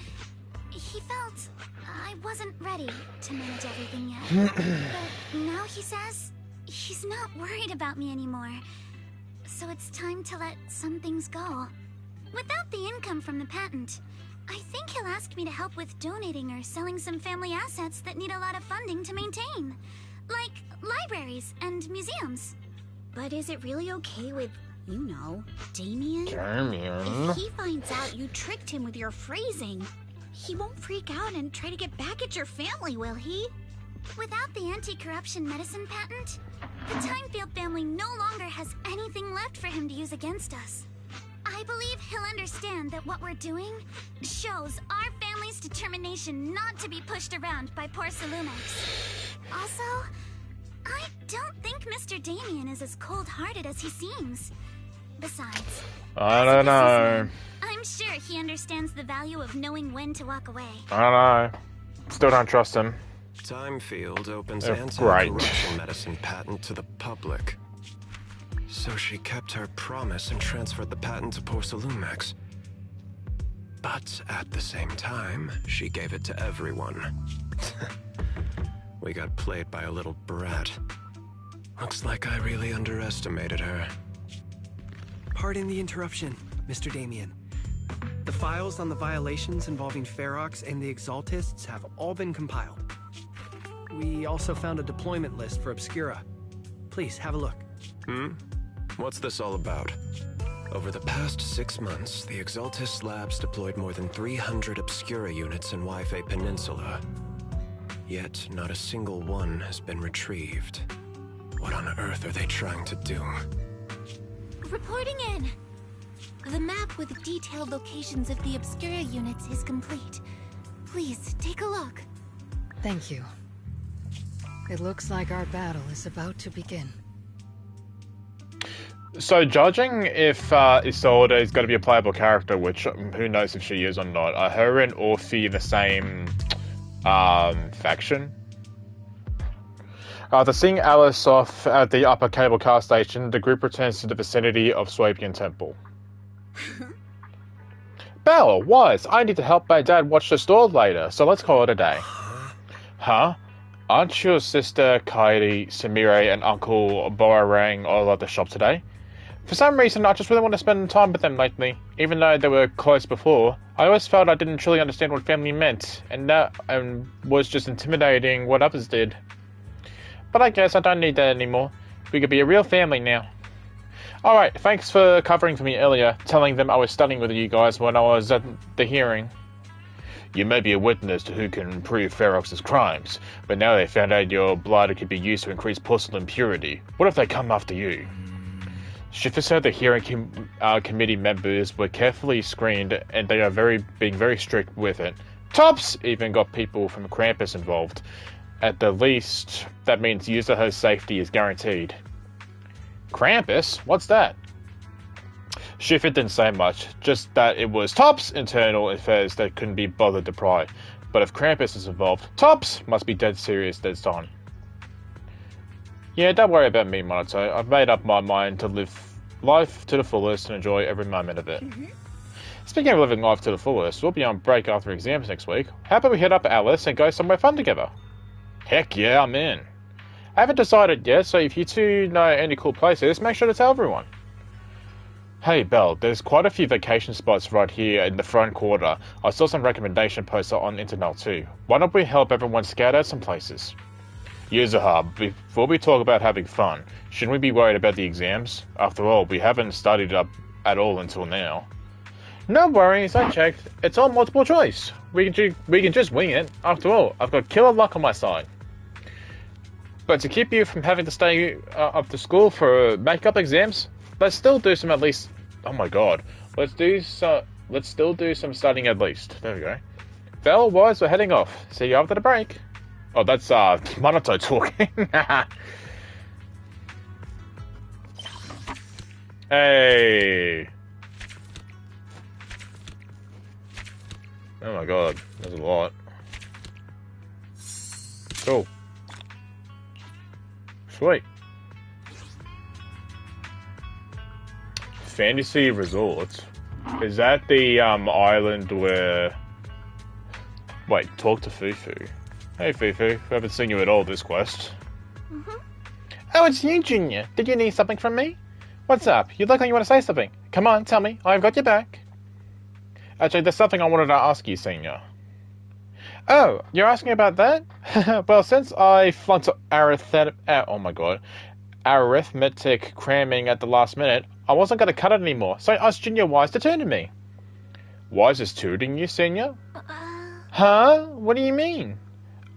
he felt I wasn't ready to manage everything yet. But now he says he's not worried about me anymore. So it's time to let some things go. Without the income from the patent, I think he'll ask me to help with donating or selling some family assets that need a lot of funding to maintain. Like libraries and museums. But is it really okay with, you know, Damien? If he finds out you tricked him with your phrasing, he won't freak out and try to get back at your family, will he? Without the anti-corruption medicine patent, the Timefield family no longer has anything left for him to use against us. I believe he'll understand that what we're doing shows our family's determination not to be pushed around by poor Salumex. Also, I don't think Mr. Damien is as cold-hearted as he seems. Besides, I don't know. I'm sure he understands the value of knowing when to walk away. I don't know. Still don't trust him. Timefield opens They're anti-corruption medicine patent to the public. So she kept her promise and transferred the patent to Porcelumex. But at the same time, she gave it to everyone. We got played by a little brat. Looks like I really underestimated her. Pardon the interruption, Mr. Damien. The files on the violations involving Ferox and the Exaltists have all been compiled. We also found a deployment list for Obscura. Please, have a look. What's this all about? Over the past 6 months, the Exaltist Labs deployed more than 300 Obscura units in Wi-Fi Peninsula. Yet, not a single one has been retrieved. What on earth are they trying to do? Reporting in! The map with detailed locations of the Obscura units is complete. Please, take a look. Thank you. It looks like our battle is about to begin. So, judging if Isolde is going to be a playable character, which who knows if she is or not, are her and Orphe in the same faction? After seeing Alice off at the upper cable car station, the group returns to the vicinity of Swabian Temple. Belle, Wise, I need to help my dad watch the store later, so let's call it a day. Huh? Aren't your sister Kairi, Samire, and Uncle Boarang all at the shop today? For some reason, I just really want to spend time with them lately. Even though they were close before, I always felt I didn't truly understand what family meant, and that was just intimidating what others did. But I guess I don't need that anymore. We could be a real family now. Alright, thanks for covering for me earlier, telling them I was studying with you guys when I was at the hearing. You may be a witness to who can prove Ferox's crimes, but now they found out your blood could be used to increase porcelain purity. What if they come after you? Schiffer said the hearing committee members were carefully screened and they are being very strict with it. Tops even got people from Krampus involved. At the least, that means user host safety is guaranteed. Krampus? What's that? Schiffer didn't say much, just that it was Top's internal affairs that couldn't be bothered to pry. But if Krampus is involved, Tops must be dead serious this on. Yeah, don't worry about me, Monato. I've made up my mind to live life to the fullest and enjoy every moment of it. Speaking of living life to the fullest, we'll be on break after exams next week. How about we head up Alice and go somewhere fun together? Heck yeah, I'm in. I haven't decided yet, so if you two know any cool places, make sure to tell everyone. Hey Belle, there's quite a few vacation spots right here in the front quarter. I saw some recommendation posts on internet too. Why don't we help everyone scout out some places? Yuzuha, before we talk about having fun, shouldn't we be worried about the exams? After all, we haven't studied up at all until now. No worries, I checked. It's all multiple choice. We can just wing it. After all, I've got killer luck on my side. But to keep you from having to stay up to school for makeup exams, let's still do some at least. Oh my god, let's still do some studying at least. There we go. Belle, Wise, we're heading off. See you after the break. Oh, that's Monato talking. Hey. Oh my god, there's a lot. Cool. Sweet. Fantasy Resorts. Is that the island where... Wait, talk to Fufu. Hey Fufu, we haven't seen you at all this quest. Oh, it's you, Junior. Did you need something from me? What's up? You look like you want to say something. Come on, tell me. I've got your back. Actually, there's something I wanted to ask you, Senior. Oh, you're asking about that? Well, since I flunked arithmetic cramming at the last minute, I wasn't going to cut it anymore, so I asked Junior Wise to tutor me. Wise is tutoring you, Senior? Huh? What do you mean?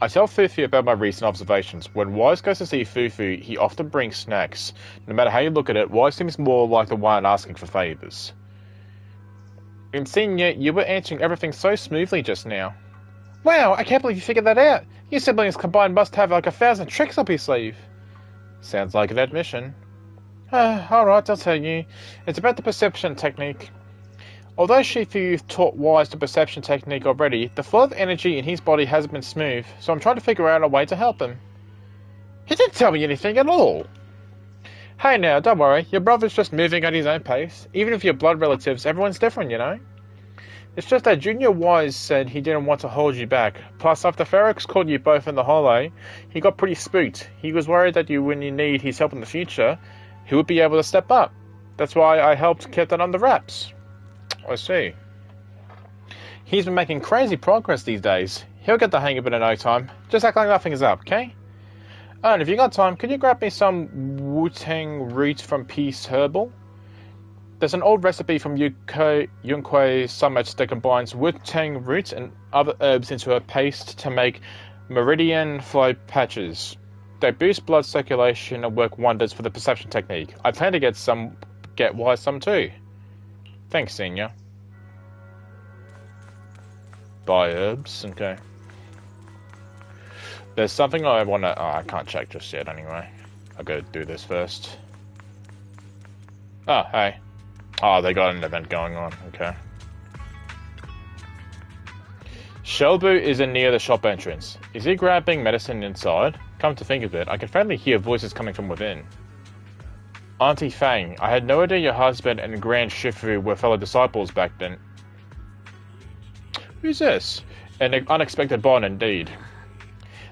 I tell Fufu about my recent observations. When Wise goes to see Fufu, he often brings snacks. No matter how you look at it, Wise seems more like the one asking for favours. And Senior, you were answering everything so smoothly just now. Wow, I can't believe you figured that out. Your siblings combined must have like 1,000 tricks up your sleeve. Sounds like an admission. Alright, I'll tell you. It's about the perception technique. Although Shifu taught Wise the perception technique already, the flow of energy in his body hasn't been smooth, so I'm trying to figure out a way to help him. He didn't tell me anything at all. Hey now, don't worry. Your brother's just moving at his own pace. Even if you're blood relatives, everyone's different, you know? It's just that Junior Wise said he didn't want to hold you back. Plus, after Ferox caught you both in the hallway, he got pretty spooked. He was worried that when you need his help in the future, he would be able to step up. That's why I helped keep that under wraps. I see. He's been making crazy progress these days. He'll get the hang of it in no time. Just act like nothing is up, okay? Oh, and if you got time, could you grab me some Wu-Tang root from Peace Herbal? There's an old recipe from Yunquei Summit that combines Wu-Tang root and other herbs into a paste to make meridian flow patches. They boost blood circulation and work wonders for the perception technique. I plan to get Wise some too. Thanks, Senior. Buy herbs, okay. There's something I want to... Oh, I can't check just yet anyway. I'll go do this first. Oh, hey. Oh, they got an event going on, okay. Shelbu is near the shop entrance. Is he grabbing medicine inside? Come to think of it, I can faintly hear voices coming from within. Auntie Fang, I had no idea your husband and Grand Shifu were fellow disciples back then. Who's this? An unexpected bond indeed.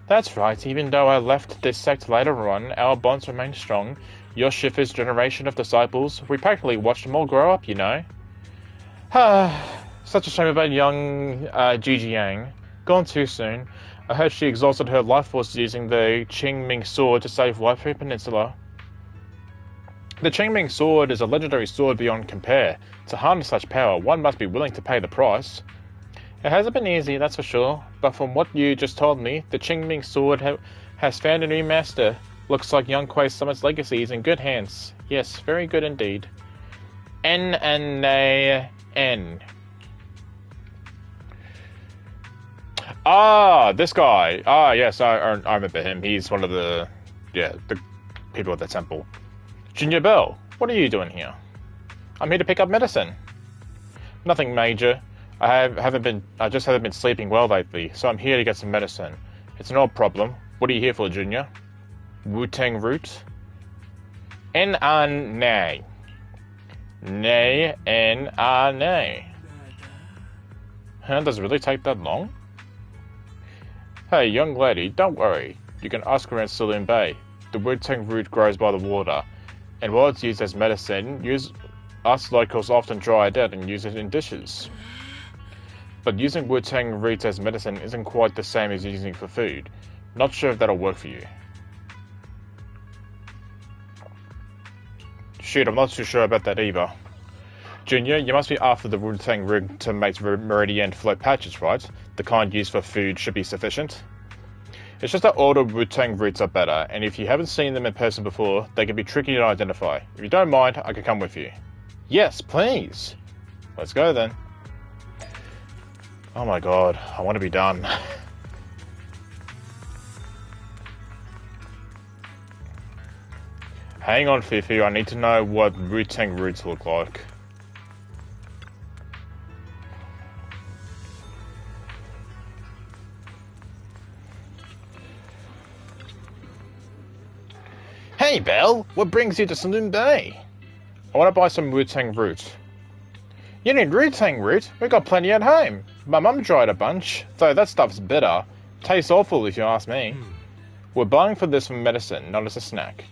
That's right, even though I left this sect later on, our bonds remain strong. Your Shifu's generation of disciples, we practically watched them all grow up, you know. Such a shame about young Gigi Yang. Gone too soon. I heard she exhausted her life force using the Qingming sword to save Waifu Peninsula. The Qingming sword is a legendary sword beyond compare. To harness such power, one must be willing to pay the price. It hasn't been easy, that's for sure, but from what you just told me, the Qingming sword has found a new master. Looks like Yunquei Summit's legacy is in good hands. Yes, very good indeed. N. Ah, this guy. Ah, yes, I remember him. He's one of the people at the temple. Junior Bell, what are you doing here? I'm here to pick up medicine. Nothing major. I just haven't been sleeping well lately, so I'm here to get some medicine. It's an old problem. What are you here for, Junior? Wu-Tang root? N-A-Nay. Nay, N-A-Nay. Huh, does it really take that long? Hey, young lady, don't worry. You can ask around Saloon Bay. The Wu-Tang root grows by the water, and while it's used as medicine, us locals often dry it out and use it in dishes. But using Wu-Tang roots as medicine isn't quite the same as using it for food. Not sure if that'll work for you. Shoot, I'm not too sure about that either. Junior, you must be after the Wu-Tang root to make meridian flow patches, right? The kind used for food should be sufficient. It's just that older Wu-Tang roots are better, and if you haven't seen them in person before, they can be tricky to identify. If you don't mind, I can come with you. Yes, please. Let's go then. Oh my god, I want to be done. Hang on, Fifi, I need to know what Wu-Tang roots look like. Hey, Belle, what brings you to Saloon Bay? I want to buy some Wu-Tang root. You need Wu-Tang root? We got plenty at home. My mum dried a bunch, though that stuff's bitter. Tastes awful if you ask me. We're buying for this for medicine, not as a snack.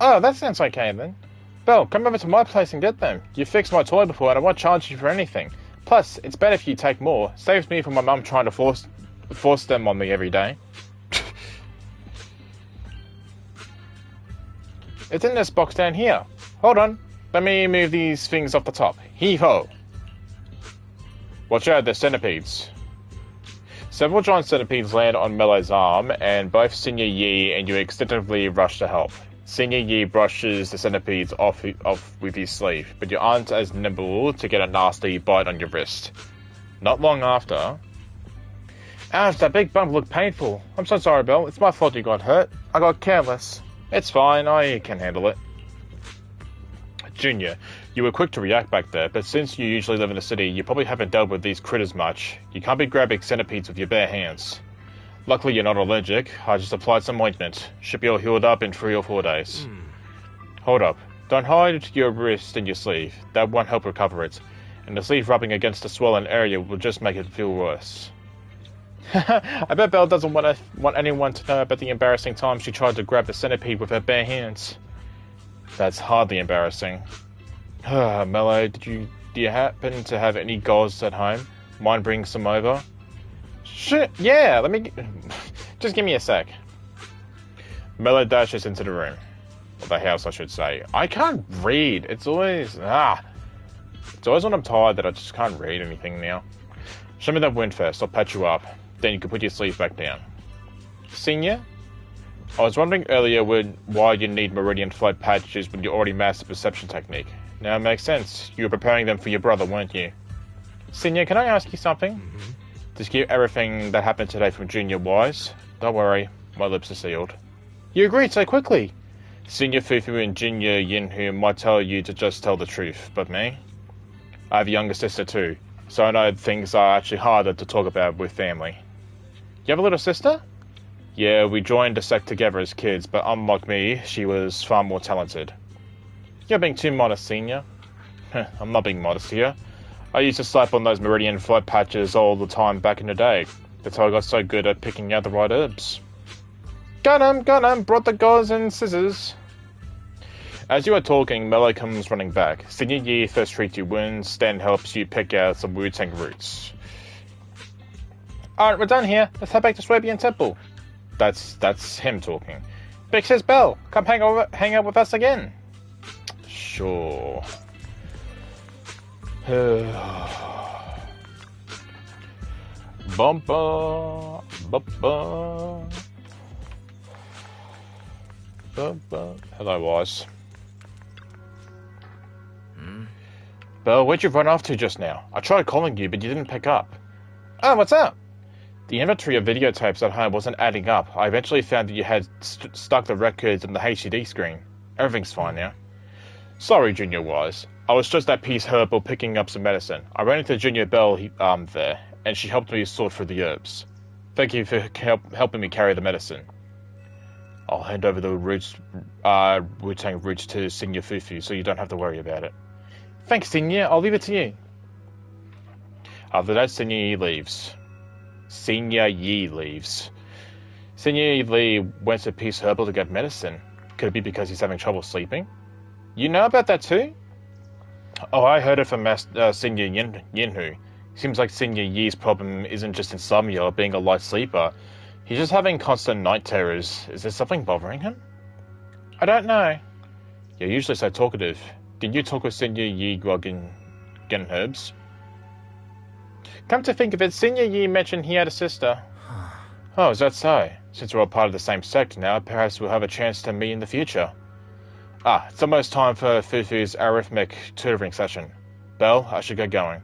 Oh, that sounds okay then. Belle, come over to my place and get them. You fixed my toy before and I won't charge you for anything. Plus, it's better if you take more. Saves me from my mum trying to force them on me every day. It's in this box down here. Hold on. Let me move these things off the top. Heave-ho. Watch out, they're centipedes. Several giant centipedes land on Melee's arm, and both Senior Yi and you instinctively rush to help. Senior Yi brushes the centipedes off with his sleeve, but you aren't as nimble to get a nasty bite on your wrist. Not long after... Ouch, that big bump looked painful. I'm so sorry, Belle. It's my fault you got hurt. I got careless. It's fine, I can handle it. Junior, you were quick to react back there, but since you usually live in the city, you probably haven't dealt with these critters much. You can't be grabbing centipedes with your bare hands. Luckily you're not allergic. I just applied some ointment. Should be all healed up in 3 or 4 days. Hold up. Don't hide your wrist in your sleeve. That won't help recover it. And the sleeve rubbing against the swollen area will just make it feel worse. I bet Belle doesn't want anyone to know about the embarrassing time she tried to grab the centipede with her bare hands. That's hardly embarrassing. Mello, do you happen to have any gauze at home? Mind bringing some over? Shit, yeah, just give me a sec. Mello dashes into the room. Or the house, I should say. I can't read. It's always when I'm tired that I just can't read anything now. Show me that wound first, I'll patch you up. Then you can put your sleeve back down. Senior? I was wondering earlier why you need meridian float patches when you already mastered perception technique. Now it makes sense. You were preparing them for your brother, weren't you? Senior, can I ask you something? Mm-hmm. Did you keep everything that happened today from Junior wise? Don't worry, my lips are sealed. You agreed so quickly. Senior Fufu and Junior Yinhu might tell you to just tell the truth, but me? I have a younger sister too, so I know things are actually harder to talk about with family. You have a little sister? Yeah, we joined the sect together as kids, but unlike me, she was far more talented. You're being too modest, Senior. I'm not being modest here. I used to slap on those meridian float patches all the time back in the day. That's how I got so good at picking out the right herbs. Got him, brought the gauze and scissors. As you are talking, Mello comes running back. Senior Yi first treats your wounds, then helps you pick out some Wu-Tang roots. Alright, we're done here. Let's head back to Swabian Temple. That's him talking. Big says Belle, come hang out with us again. Sure. Bumpa, bumpa. Hello, Wise. Belle, where'd you run off to just now? I tried calling you, but you didn't pick up. Oh, what's up? The inventory of videotapes at home wasn't adding up. I eventually found that you had stuck the records on the HDD screen. Everything's fine now. Sorry, Junior Wise. I was just at Peace Herbal picking up some medicine. I ran into Junior Belle there, and she helped me sort through the herbs. Thank you for helping me carry the medicine. I'll hand over the roots, Wu-Tang roots to Senior Fufu, so you don't have to worry about it. Thanks, Senior. I'll leave it to you. After that, Senior Yi leaves. Senior Yi went to Peace Herbal to get medicine. Could it be because he's having trouble sleeping? You know about that too? Oh, I heard it from Senior Yinhu. Seems like Senior Yi's problem isn't just insomnia or being a light sleeper. He's just having constant night terrors. Is there something bothering him? I don't know. You're usually so talkative. Did you talk with Senior Yi while getting herbs? Come to think of it, Senior Yi mentioned he had a sister. Oh, is that so? Since we're all part of the same sect now, perhaps we'll have a chance to meet in the future. It's almost time for Fufu's arithmetic tutoring session. Belle, I should get going.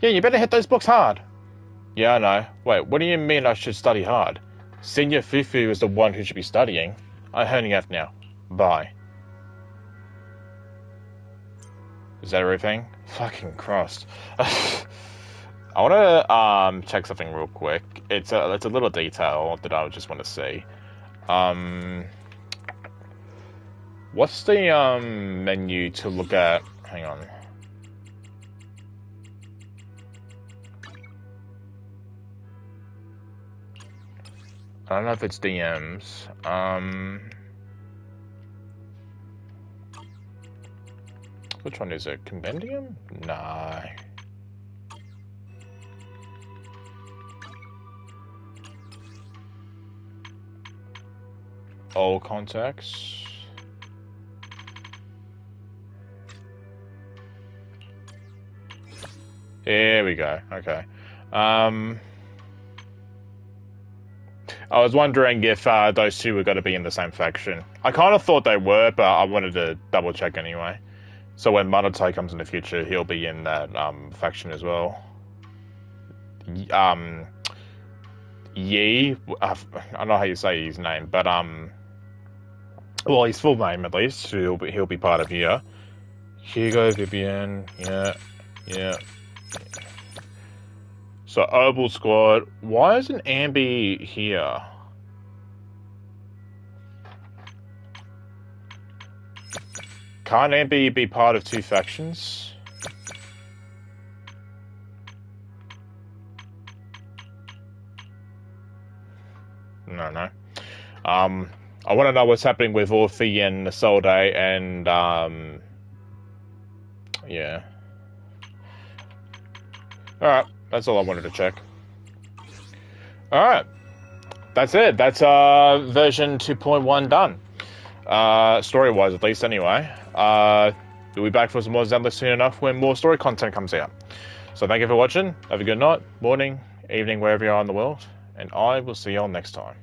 Yeah, you better hit those books hard. Yeah, I know. Wait, what do you mean I should study hard? Senior Fufu is the one who should be studying. I'm heading out now. Bye. Is that everything? Fucking Christ. I want to check something real quick. It's a little detail that I just want to see. What's the menu to look at? Hang on. I don't know if it's DMs. Which one is it? Compendium? Nah. All contacts. Here we go. Okay. I was wondering if those two were going to be in the same faction. I kind of thought they were, but I wanted to double check anyway. So when Manatai comes in the future, he'll be in that faction as well. Yi, I don't know how you say his name, but well, his full name at least. He'll be part of here. Hugo, Vivian, yeah. So Oval Squad. Why isn't Ambi here? can't Amber be part of two factions? No. I want to know what's happening with Orphe and Isolde and, yeah. Alright, that's all I wanted to check. Alright. That's it. That's, version 2.1 done. Story-wise, at least, anyway. We'll be back for some more Zenless soon enough when more story content comes out. So thank you for watching. Have a good night, morning, evening, wherever you are in the world. And I will see you all next time.